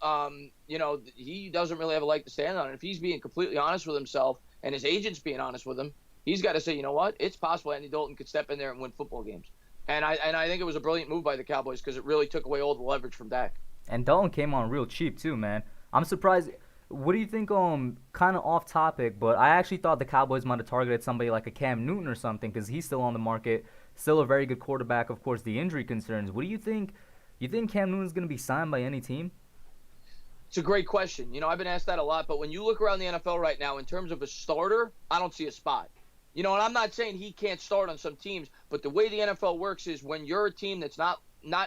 he doesn't really have a leg to stand on. And if he's being completely honest with himself and his agent's being honest with him, he's got to say, you know what? It's possible Andy Dalton could step in there and win football games. And I think it was a brilliant move by the Cowboys because it really took away all the leverage from Dak. And Dalton came on real cheap too, man. I'm surprised. What do you think? Kind of off topic, but I actually thought the Cowboys might have targeted somebody like a Cam Newton or something because he's still on the market, still a very good quarterback. Of course, the injury concerns. What do you think? You think Cam Newton's going to be signed by any team? It's a great question. I've been asked that a lot, but when you look around the NFL right now, in terms of a starter, I don't see a spot. And I'm not saying he can't start on some teams, but the way the NFL works is when you're a team that's not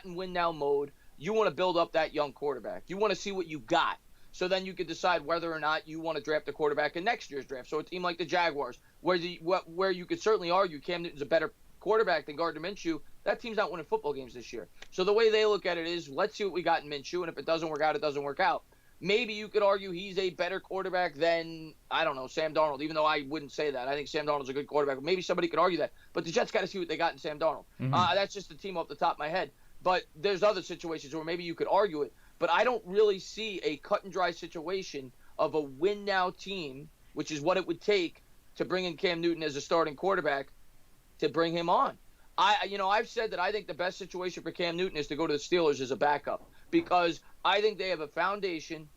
in win now mode, you want to build up that young quarterback. You want to see what you got. So then you can decide whether or not you want to draft a quarterback in next year's draft. So a team like the Jaguars, where you could certainly argue Cam Newton's a better quarterback than Gardner Minshew, that team's not winning football games this year. So the way they look at it is, let's see what we got in Minshew, and if it doesn't work out, it doesn't work out. Maybe you could argue he's a better quarterback than, I don't know, Sam Darnold, even though I wouldn't say that. I think Sam Darnold's a good quarterback. Maybe somebody could argue that. But the Jets got to see what they got in Sam Darnold. Mm-hmm. That's just the team off the top of my head. But there's other situations where maybe you could argue it. But I don't really see a cut and dry situation of a win-now team, which is what it would take to bring in Cam Newton as a starting quarterback to bring him on. I've said that I think the best situation for Cam Newton is to go to the Steelers as a backup because I think they have a foundation.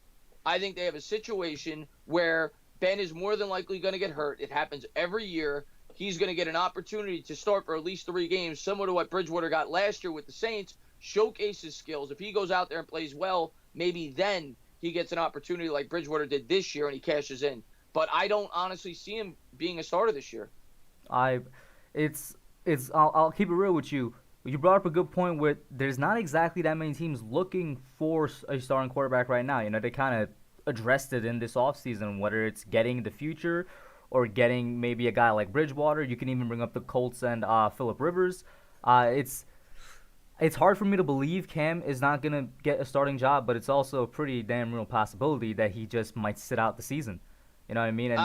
I think they have a situation where Ben is more than likely going to get hurt. It happens every year. He's going to get an opportunity to start for at least 3 games, similar to what Bridgewater got last year with the Saints, showcase his skills. If he goes out there and plays well, maybe then he gets an opportunity like Bridgewater did this year and he cashes in. But I don't honestly see him being a starter this year. I'll keep it real with you. You brought up a good point where there's not exactly that many teams looking for a starting quarterback right now. They kind of addressed it in this offseason, whether it's getting the future or getting maybe a guy like Bridgewater. You can even bring up the Colts and Phillip Rivers. It's hard for me to believe Cam is not going to get a starting job, but it's also a pretty damn real possibility that he just might sit out the season. You know what I mean?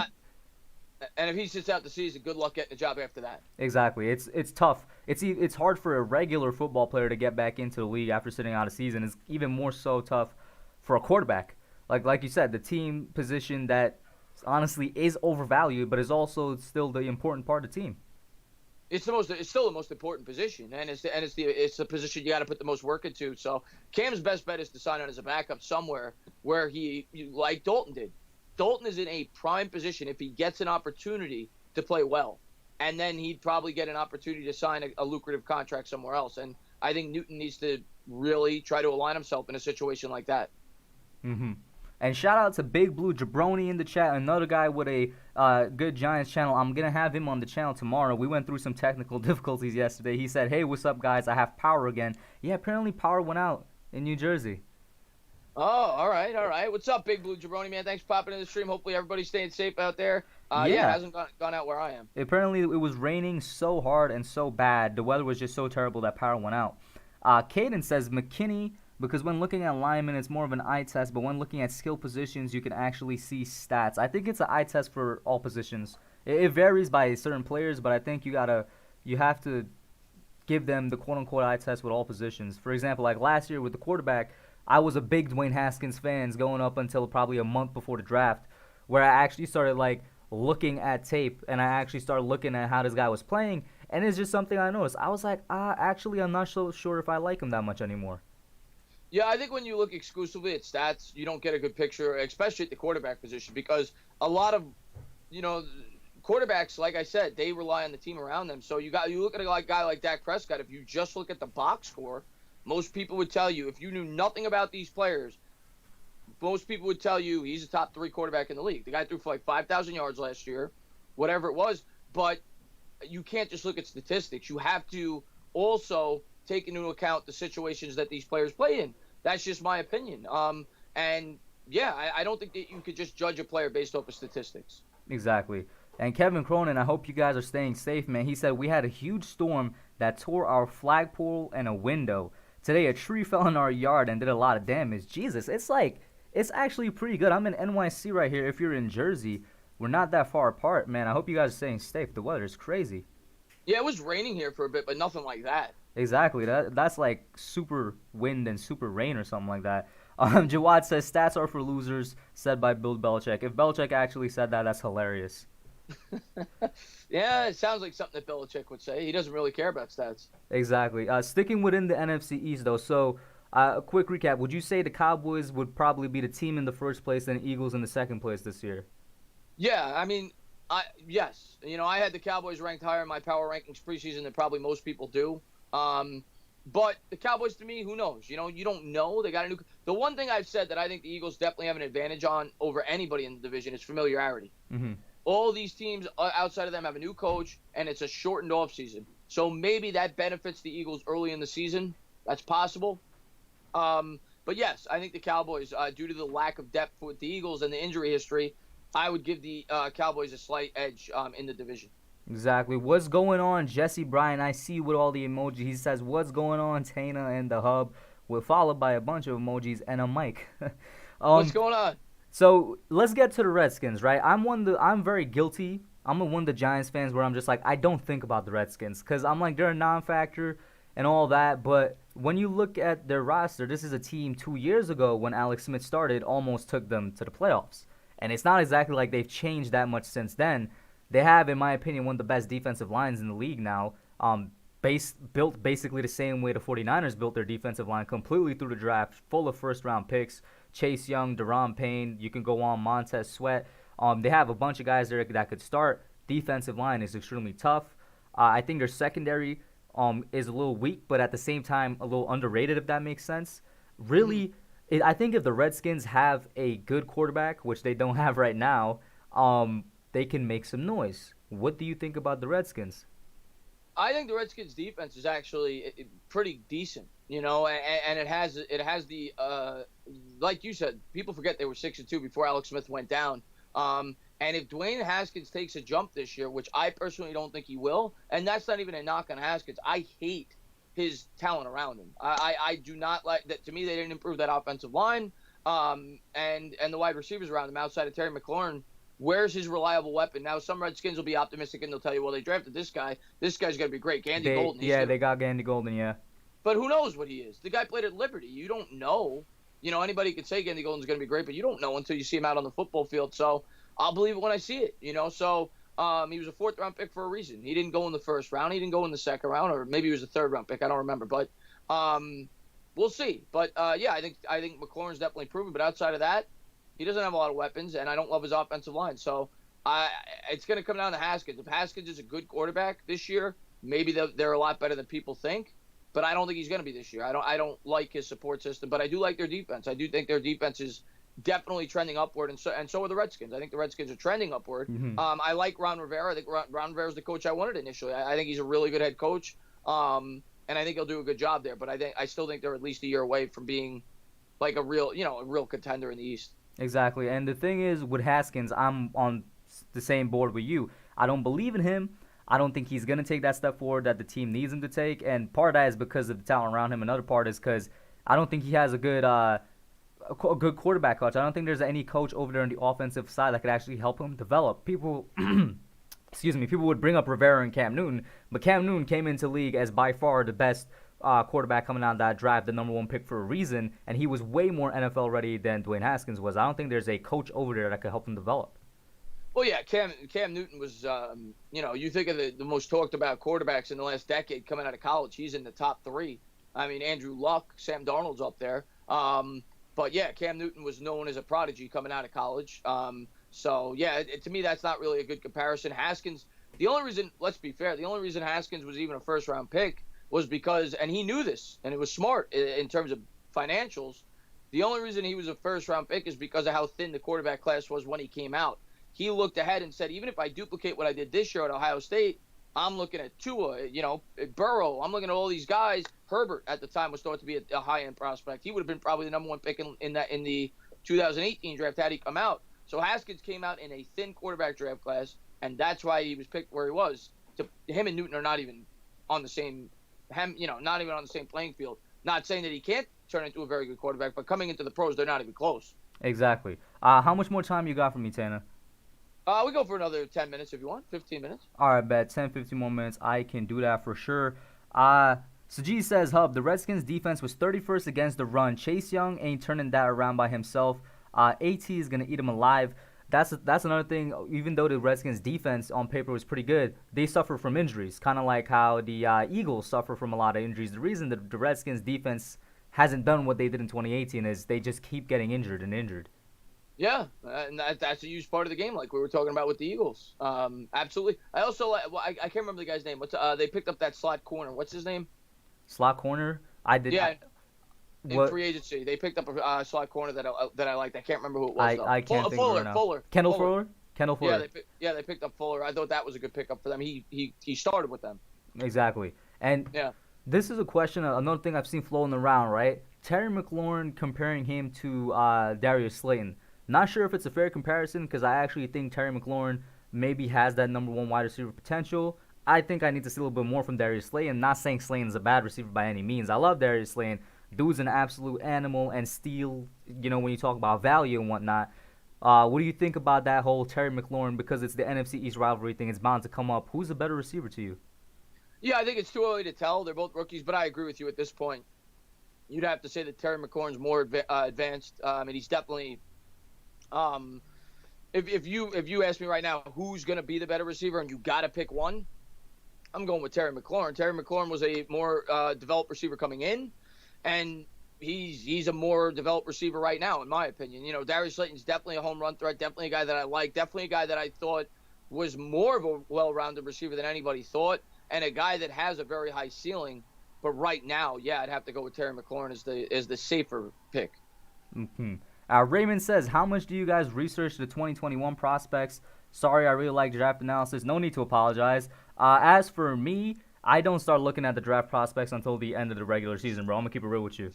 And if he sits out the season, good luck getting a job after that. Exactly. It's tough. It's hard for a regular football player to get back into the league after sitting out a season. It's even more so tough for a quarterback. Like you said, the team position that honestly is overvalued, but is also still the important part of the team. It's still the most important position, and it's the position you got to put the most work into. So Cam's best bet is to sign on as a backup somewhere where he like Dalton did. Dalton is in a prime position if he gets an opportunity to play well. And then he'd probably get an opportunity to sign a lucrative contract somewhere else. And I think Newton needs to really try to align himself in a situation like that. Mm-hmm. And shout out to Big Blue Jabroni in the chat, another guy with a good Giants channel. I'm going to have him on the channel tomorrow. We went through some technical difficulties yesterday. He said, hey, what's up, guys? I have power again. Yeah, apparently power went out in New Jersey. Oh, all right, all right. What's up, Big Blue Jabroni, man? Thanks for popping in the stream. Hopefully everybody's staying safe out there. Yeah, it hasn't gone out where I am. Apparently it was raining so hard and so bad. The weather was just so terrible that power went out. Caden says McKinney, because when looking at linemen, it's more of an eye test, but when looking at skill positions, you can actually see stats. I think it's an eye test for all positions. It varies by certain players, but I think you have to give them the quote-unquote eye test with all positions. For example, like last year with the quarterback, I was a big Dwayne Haskins fan going up until probably a month before the draft, where I actually started looking at tape, and I actually started looking at how this guy was playing, and it's just something I noticed. I was like, actually, I'm not so sure if I like him that much anymore. Yeah, I think when you look exclusively at stats, you don't get a good picture, especially at the quarterback position, because a lot of, quarterbacks, like I said, they rely on the team around them. So you look at a guy like Dak Prescott, if you just look at the box score, most people would tell you, if you knew nothing about these players, most people would tell you he's a top 3 quarterback in the league. The guy threw for 5,000 yards last year, whatever it was. But you can't just look at statistics. You have to also take into account the situations that these players play in. That's just my opinion. And yeah, I don't think that you could just judge a player based off of statistics. Exactly. And Kevin Cronin, I hope you guys are staying safe, man. He said we had a huge storm that tore our flagpole and a window. Today, a tree fell in our yard and did a lot of damage. Jesus, it's actually pretty good. I'm in NYC right here. If you're in Jersey, we're not that far apart, man. I hope you guys are staying safe. The weather is crazy. Yeah, it was raining here for a bit, but nothing like that. Exactly. That's like super wind and super rain or something like that. Jawad says stats are for losers, said by Bill Belichick. If Belichick actually said that, that's hilarious. Yeah, it sounds like something that Belichick would say. He doesn't really care about stats. Exactly. Sticking within the NFC East, though, so a quick recap. Would you say the Cowboys would probably be the team in the first place and the Eagles in the second place this year? Yeah, I mean, yes. I had the Cowboys ranked higher in my power rankings preseason than probably most people do. But the Cowboys, to me, who knows? You don't know. They got a new. The one thing I've said that I think the Eagles definitely have an advantage on over anybody in the division is familiarity. Mm-hmm. All these teams outside of them have a new coach, and it's a shortened offseason. So maybe that benefits the Eagles early in the season. That's possible. But yes, I think the Cowboys, due to the lack of depth with the Eagles and the injury history, I would give the Cowboys a slight edge in the division. Exactly. What's going on, Jesse Bryan? I see you with all the emojis. He says, what's going on, Tana and the Hub? We're followed by a bunch of emojis and a mic. What's going on? So let's get to the Redskins, right? I'm very guilty. I'm one of the Giants fans where I'm just like, I don't think about the Redskins because I'm like, they're a non-factor and all that. But when you look at their roster, this is a team 2 years ago when Alex Smith started, almost took them to the playoffs. And it's not exactly like they've changed that much since then. They have, in my opinion, one of the best defensive lines in the league now, built basically the same way the 49ers built their defensive line, completely through the draft, full of first-round picks. Chase Young, Deron Payne, you can go on, Montez Sweat. They have a bunch of guys there that could start. Defensive line is extremely tough. I think their secondary is a little weak, but at the same time a little underrated, if that makes sense. Really, I think if the Redskins have a good quarterback, which they don't have right now, they can make some noise. What do you think about the Redskins? I think the Redskins defense is actually pretty decent, and it has the like you said, people forget they were 6-2 before Alex Smith went down. And if Dwayne Haskins takes a jump this year, which I personally don't think he will, and that's not even a knock on Haskins, I hate his talent around him. I do not like that. To me, they didn't improve that offensive line, and the wide receivers around him outside of Terry McLaurin. Where's his reliable weapon? Now, some Redskins will be optimistic and they'll tell you, well, they drafted this guy. This guy's going to be great. Gandy Golden. They got Gandy Golden, yeah. But who knows what he is? The guy played at Liberty. You don't know. Anybody could say Gandy Golden's going to be great, but you don't know until you see him out on the football field. So I'll believe it when I see it, So he was a fourth-round pick for a reason. He didn't go in the first round. He didn't go in the second round, or maybe he was a third-round pick. I don't remember. But we'll see. But, yeah, I think McLaurin's definitely proven. But outside of that, He doesn't have a lot of weapons, and I don't love his offensive line. So it's going to come down to Haskins. If Haskins is a good quarterback this year, maybe they're a lot better than people think. But I don't think he's going to be this year. I don't like his support system, but I do like their defense. I do think their defense is definitely trending upward, and so are the Redskins. I think the Redskins are trending upward. Hmm. I like Ron Rivera. I think Ron Rivera is the coach I wanted initially. I think he's a really good head coach, and I think he'll do a good job there. But I still think they're at least a year away from being like a real contender in the East. Exactly. And the thing is, with Haskins, I'm on the same board with you. I don't believe in him. I don't think he's going to take that step forward that the team needs him to take. And part of that is because of the talent around him. Another part is because I don't think he has a good quarterback coach. I don't think there's any coach over there on the offensive side that could actually help him develop. People, excuse me, people would bring up Rivera and Cam Newton, but Cam Newton came into league as by far the best quarterback coming out of that draft, the number one pick for a reason, and he was way more NFL ready than Dwayne Haskins was. I don't think there's a coach over there that could help him develop. Well, yeah, Cam Newton was, you think of the most talked about quarterbacks in the last decade coming out of college. He's in the top three. I mean, Andrew Luck, Sam Darnold's up there. But yeah, Cam Newton was known as a prodigy coming out of college. So yeah, to me, that's not really a good comparison. Haskins, the only reason, let's be fair, the only reason Haskins was even a first round pick was because, and he knew this, and it was smart in terms of financials. The only reason he was a first round pick is because of how thin the quarterback class was when he came out. He looked ahead and said, even if I duplicate what I did this year at Ohio State, I'm looking at Tua, Burrow. I'm looking at all these guys. Herbert at the time was thought to be a high-end prospect. He would have been probably the number one pick in the 2018 draft had he come out. So Haskins came out in a thin quarterback draft class, and that's why he was picked where he was. Him and Newton are not even on the same, not even on the same playing field. Not saying that he can't turn into a very good quarterback, but coming into the pros, they're not even close. Exactly. How much more time you got for me, Tana? We go for another 10 minutes if you want, 15 minutes. All right, bet 10, 15 more minutes. I can do that for sure. So G says, Hub, the Redskins defense was 31st against the run. Chase Young ain't turning that around by himself. AT is going to eat him alive. That's another thing. Even though the Redskins defense on paper was pretty good, they suffer from injuries, kind of like how the Eagles suffer from a lot of injuries. The reason that the Redskins defense hasn't done what they did in 2018 is they just keep getting injured and injured. Yeah, and that's a huge part of the game, like we were talking about with the Eagles. Absolutely. I also I can't remember the guy's name. They picked up that slot corner. What's his name? Slot corner? I did. Yeah, in What? free agency, they picked up a slot corner that I liked. I can't remember who it was. I can't think of it right now. Fuller. Kendall Fuller? Kendall Yeah, Fuller. they picked up Fuller. I thought that was a good pickup for them. He started with them. Exactly. And Yeah. this is a question, another thing I've seen floating around, right? Terry McLaurin comparing him to Darius Slayton. Not sure if it's a fair comparison because I actually think Terry McLaurin maybe has that number one wide receiver potential. I think I need to see a little bit more from Darius Slayton. Not saying Slayton's a bad receiver by any means. I love Darius Slayton. Dude's an absolute animal and steal, when you talk about value and whatnot. What do you think about that whole Terry McLaurin? Because it's the NFC East rivalry thing, it's bound to come up. Who's a better receiver to you? Yeah, I think it's too early to tell. They're both rookies, but I agree with you at this point. You'd have to say that Terry McLaurin's more advanced, and he's definitely. If you ask me right now who's going to be the better receiver and you got to pick one, I'm going with Terry McLaurin. Terry McLaurin was a more developed receiver coming in, and he's a more developed receiver right now, in my opinion. Darius Slayton's definitely a home run threat, definitely a guy that I like, definitely a guy that I thought was more of a well-rounded receiver than anybody thought, and a guy that has a very high ceiling. But right now, yeah, I'd have to go with Terry McLaurin as the safer pick. Mm-hmm. Raymond says, how much do you guys research the 2021 prospects? Sorry, I really like draft analysis. No need to apologize. As for me, I don't start looking at the draft prospects until the end of the regular season, bro. I'm going to keep it real with you.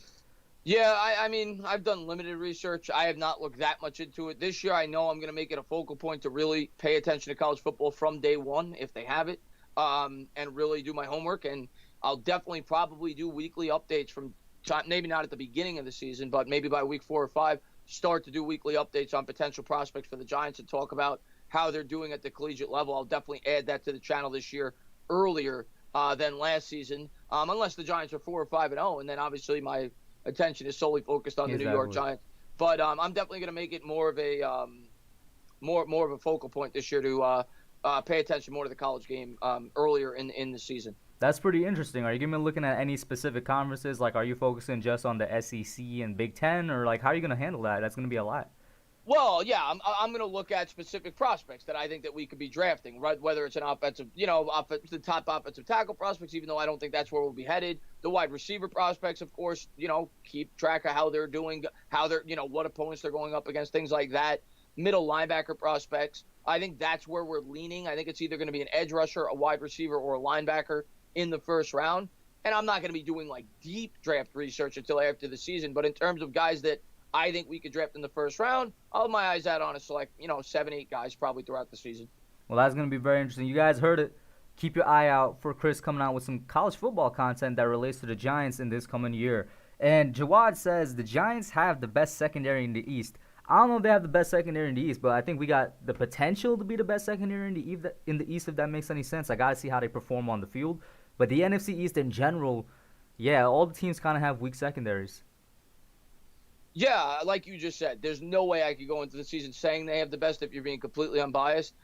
Yeah, I mean, I've done limited research. I have not looked that much into it. This year, I know I'm going to make it a focal point to really pay attention to college football from day one, if they have it, and really do my homework. And I'll definitely probably do weekly updates from time, maybe not at the beginning of the season, but maybe by week 4 or 5, start to do weekly updates on potential prospects for the Giants and talk about how they're doing at the collegiate level. I'll definitely add that to the channel this year earlier than last season, unless the Giants are 4 or 5-0, and then obviously my attention is solely focused on the New York Giants. But I'm definitely going to make it more of a more of a focal point this year to pay attention more to the college game earlier in the season. That's pretty interesting. Are you going to be looking at any specific conferences? Like, are you focusing just on the SEC and Big Ten, or like, how are you going to handle that? That's going to be a lot. Well, yeah, I'm going to look at specific prospects that I think that we could be drafting, right? Whether it's an offensive, the top offensive tackle prospects, even though I don't think that's where we'll be headed. The wide receiver prospects, of course, keep track of how they're doing, what opponents they're going up against, things like that. Middle linebacker prospects, I think that's where we're leaning. I think it's either going to be an edge rusher, a wide receiver, or a linebacker in the first round. And I'm not going to be doing like deep draft research until after the season. But in terms of guys that I think we could draft in the first round, I'll have my eyes out on a select, 7, 8 guys probably throughout the season. Well, that's going to be very interesting. You guys heard it. Keep your eye out for Chris coming out with some college football content that relates to the Giants in this coming year. And Jawad says the Giants have the best secondary in the East. I don't know if they have the best secondary in the East, but I think we got the potential to be the best secondary in the East, if that makes any sense. I got to see how they perform on the field. But the NFC East in general, yeah, all the teams kind of have weak secondaries. Yeah, like you just said, there's no way I could go into the season saying they have the best if you're being completely unbiased.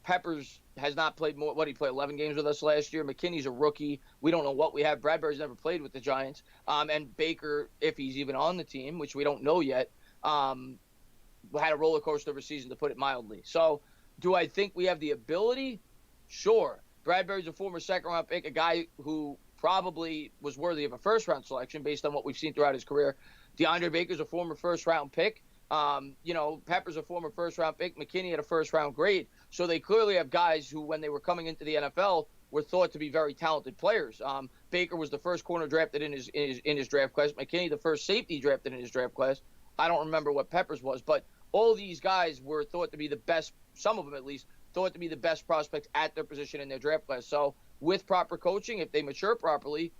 Peppers has not played more. What, he played 11 games with us last year. McKinney's a rookie. We don't know what we have. Bradbury's never played with the Giants. And Baker, if he's even on the team, which we don't know yet, had a roller coaster of a season, to put it mildly. So do I think we have the ability? Sure. Bradbury's a former second-round pick, a guy who probably was worthy of a first-round selection based on what we've seen throughout his career. DeAndre Baker's a former first-round pick. Pepper's a former first-round pick. McKinney had a first-round grade. So they clearly have guys who, when they were coming into the NFL, were thought to be very talented players. Baker was the first corner drafted in his draft class. McKinney, the first safety drafted in his draft class. I don't remember what Peppers was, but all these guys were thought to be the best, some of them at least, thought to be the best prospects at their position in their draft class. So with proper coaching, if they mature properly,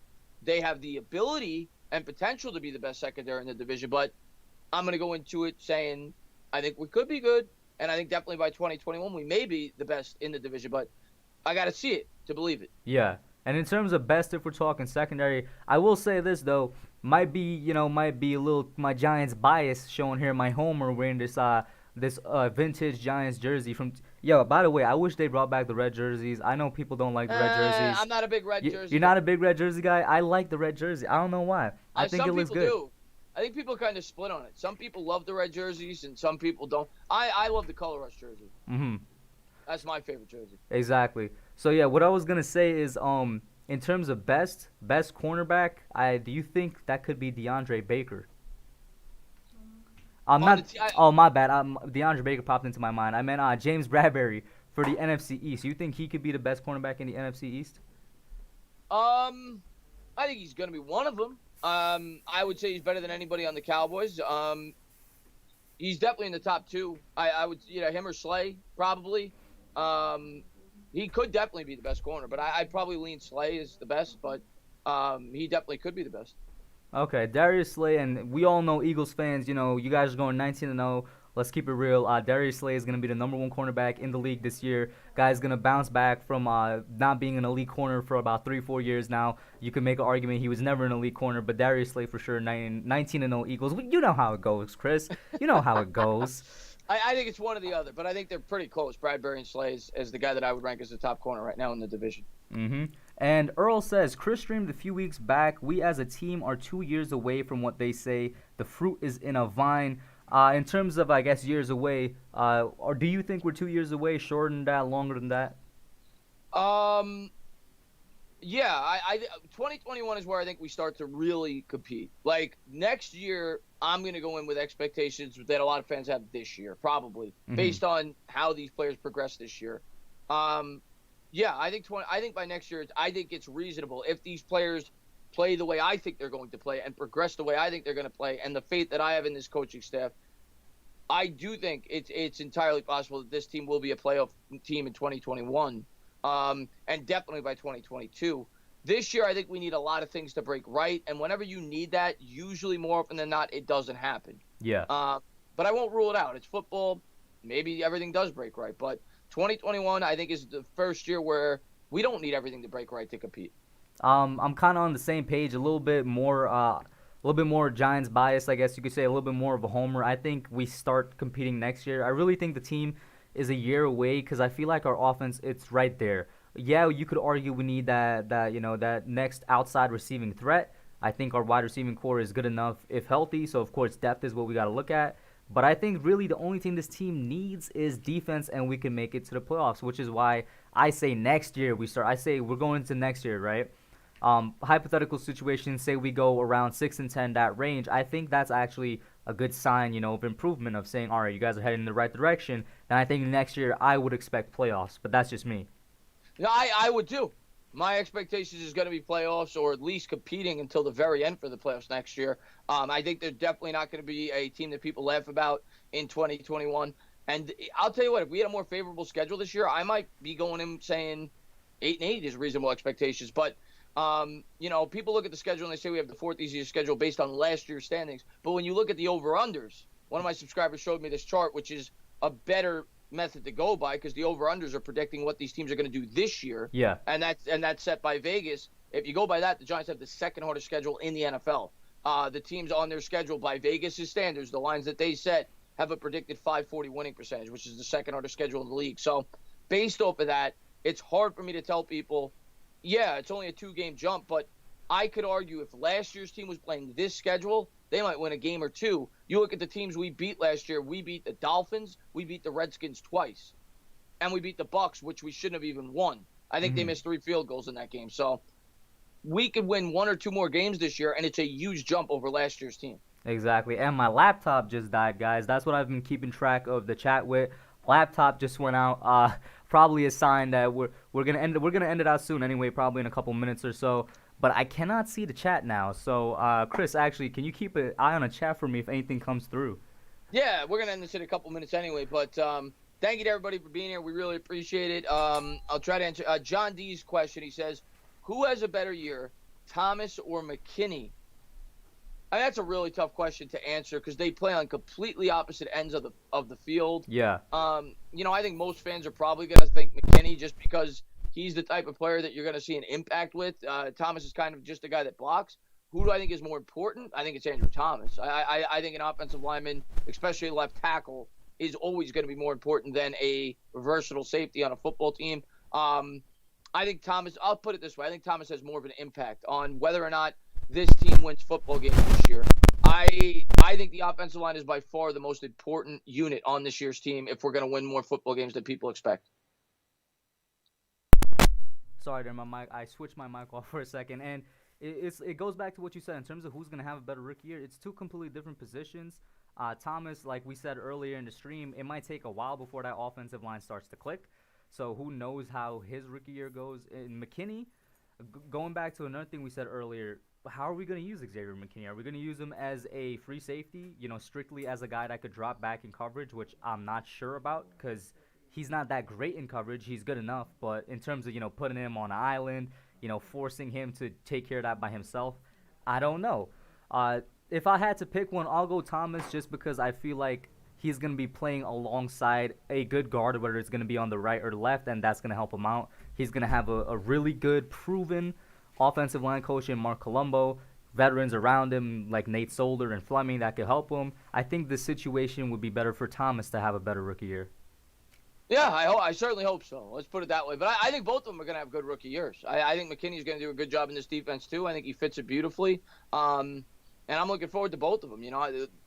they have the ability and potential to be the best secondary in the division. But I'm going to go into it saying I think we could be good, and I think definitely by 2021 we may be the best in the division. But I got to see it to believe it. Yeah. And in terms of best, if we're talking secondary, I will say this, though. Might be a little my Giants bias showing here. My homer wearing this vintage Giants jersey from. Yo, by the way, I wish they brought back the red jerseys. I know people don't like the red jerseys. I'm not a big red jersey. You're not a big red jersey guy? I like the red jersey. I don't know why. I think it looks good. Some people do. I think people kind of split on it. Some people love the red jerseys and some people don't. I love the color rush jersey. Mm-hmm. That's my favorite jersey. Exactly. So yeah, what I was gonna say is in terms of best cornerback, do you think that could be DeAndre Baker? Oh, my bad. DeAndre Baker popped into my mind. I meant James Bradbury for the NFC East. You think he could be the best cornerback in the NFC East? I think he's going to be one of them. I would say he's better than anybody on the Cowboys. He's definitely in the top 2. I would, him or Slay probably. He could definitely be the best corner, but I'd probably lean Slay is the best, but he definitely could be the best. Okay, Darius Slay, and we all know Eagles fans, you guys are going 19-0. Let's keep it real. Darius Slay is going to be the number 1 cornerback in the league this year. Guy's going to bounce back from not being an elite corner for about 3-4 years now. You can make an argument he was never an elite corner, but Darius Slay for sure, 19-0 Eagles. You know how it goes, Chris. You know how it goes. I think it's one or the other, but I think they're pretty close. Bradbury and Slay is the guy that I would rank as the top corner right now in the division. Mm-hmm. And Earl says, Chris streamed a few weeks back, we as a team are 2 years away from what they say. The fruit is in a vine. In terms of, I guess, years away, or do you think we're 2 years away, shorter than that, longer than that? Yeah, 2021 is where I think we start to really compete. Like, next year, I'm going to go in with expectations that a lot of fans have this year, probably, based on how these players progress this year. Yeah, I think by next year, I think it's reasonable if these players play the way I think they're going to play and progress the way I think they're going to play, and the faith that I have in this coaching staff. I do think it's entirely possible that this team will be a playoff team in 2021, and definitely by 2022. This year, I think we need a lot of things to break right, and whenever you need that, usually more often than not, it doesn't happen. Yeah. But I won't rule it out. It's football. Maybe everything does break right, but 2021, I think, is the first year where we don't need everything to break right to compete. I'm kind of on the same page, a little bit more Giants bias, I guess you could say, a little bit more of a homer. I think we start competing next year. I really think the team is a year away because I feel like our offense, it's right there. Yeah, you could argue we need that next outside receiving threat. I think our wide receiving core is good enough if healthy, so of course depth is what we got to look at. But I think really the only thing this team needs is defense, and we can make it to the playoffs, which is why I say next year we start. I say we're going into next year, right? Hypothetical situation, say we go around 6-10, that range. I think that's actually a good sign, of improvement, of saying, all right, you guys are heading in the right direction. And I think next year I would expect playoffs, but that's just me. No, I would too. My expectations is going to be playoffs, or at least competing until the very end for the playoffs next year. I think they're definitely not going to be a team that people laugh about in 2021. And I'll tell you what, if we had a more favorable schedule this year, I might be going in saying 8-8 is reasonable expectations. But people look at the schedule and they say we have the fourth easiest schedule based on last year's standings. But when you look at the over-unders, one of my subscribers showed me this chart, which is a better method to go by, because the over-unders are predicting what these teams are going to do this year. Yeah. And that's set by Vegas. If you go by that, the Giants have the second hardest schedule in the NFL. The teams on their schedule by Vegas' standards, the lines that they set, have a predicted 540 winning percentage, which is the second hardest schedule in the league. So based off of that, it's hard for me to tell people, yeah, it's only a 2-game jump, but I could argue if last year's team was playing this schedule, they might win a game or two. You look at the teams we beat last year. We beat the Dolphins. We beat the Redskins twice. And we beat the Bucs, which we shouldn't have even won. I think they missed 3 field goals in that game. So we could win 1 or 2 more games this year, and it's a huge jump over last year's team. Exactly. And my laptop just died, guys. That's what I've been keeping track of the chat with. Laptop just went out. Probably a sign that we're gonna end it out soon anyway, probably in a couple minutes or so. But I cannot see the chat now. So Chris, actually, can you keep an eye on the chat for me if anything comes through? Yeah, we're gonna end this in a couple minutes anyway. But thank you to everybody for being here. We really appreciate it. I'll try to answer John D's question. He says, "Who has a better year, Thomas or McKinney?" That's a really tough question to answer because they play on completely opposite ends of the field. Yeah. I think most fans are probably going to think McKinney just because he's the type of player that you're going to see an impact with. Thomas is kind of just a guy that blocks. Who do I think is more important? I think it's Andrew Thomas. I think an offensive lineman, especially a left tackle, is always going to be more important than a versatile safety on a football team. I think Thomas, I'll put it this way, I think Thomas has more of an impact on whether or not this team wins football games this year. I think the offensive line is by far the most important unit on this year's team if we're going to win more football games than people expect. Sorry there, my mic. I switched my mic off for a second, and it goes back to what you said in terms of who's going to have a better rookie year. It's 2 completely different positions. Thomas, like we said earlier in the stream, it might take a while before that offensive line starts to click. So who knows how his rookie year goes. And McKinney, going back to another thing we said earlier, how are we going to use Xavier McKinney? Are we going to use him as a free safety, strictly as a guy that could drop back in coverage, which I'm not sure about because he's not that great in coverage. He's good enough, but in terms of, putting him on an island, forcing him to take care of that by himself, I don't know. If I had to pick one, I'll go Thomas just because I feel like he's going to be playing alongside a good guard, whether it's going to be on the right or the left, and that's going to help him out. He's going to have a really good, proven offensive line coach in Mark Colombo, veterans around him like Nate Solder and Fleming that could help him. I think the situation would be better for Thomas to have a better rookie year. Yeah, I certainly hope so. Let's put it that way. But I think both of them are going to have good rookie years. I think McKinney's going to do a good job in this defense too. I think he fits it beautifully. And I'm looking forward to both of them.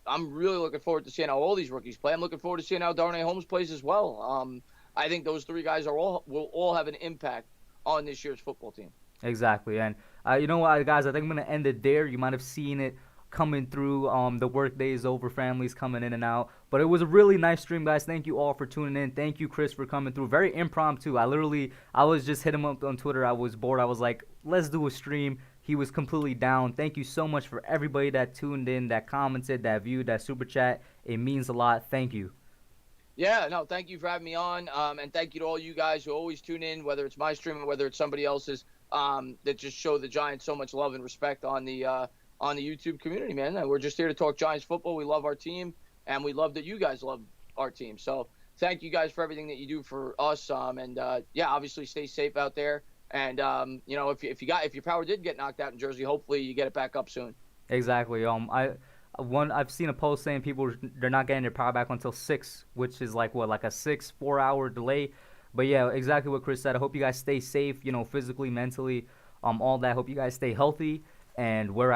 I'm really looking forward to seeing how all these rookies play. I'm looking forward to seeing how Darnay Holmes plays as well. I think those 3 guys will all have an impact on this year's football team. Exactly. And you know what, guys, I think I'm going to end it there. You might have seen it coming through. The work day is over, families coming in and out. But it was a really nice stream, guys. Thank you all for tuning in. Thank you, Chris, for coming through. Very impromptu. I was just hitting him up on Twitter. I was bored. I was like, let's do a stream. He was completely down. Thank you so much for everybody that tuned in, that commented, that viewed, that super chat. It means a lot. Thank you. Yeah, no, thank you for having me on. And thank you to all you guys who always tune in, whether it's my stream or whether it's somebody else's, that just show the Giants so much love and respect on the YouTube community, man. We're just here to talk Giants football. We love our team, and we love that you guys love our team. So thank you guys for everything that you do for us. Yeah, obviously stay safe out there. And if your power did get knocked out in Jersey, hopefully you get it back up soon. Exactly. I've seen a post saying they're not getting their power back until 6, which is like a 4-hour delay. But yeah, exactly what Chris said. I hope you guys stay safe, physically, mentally, all that. I hope you guys stay healthy, and we're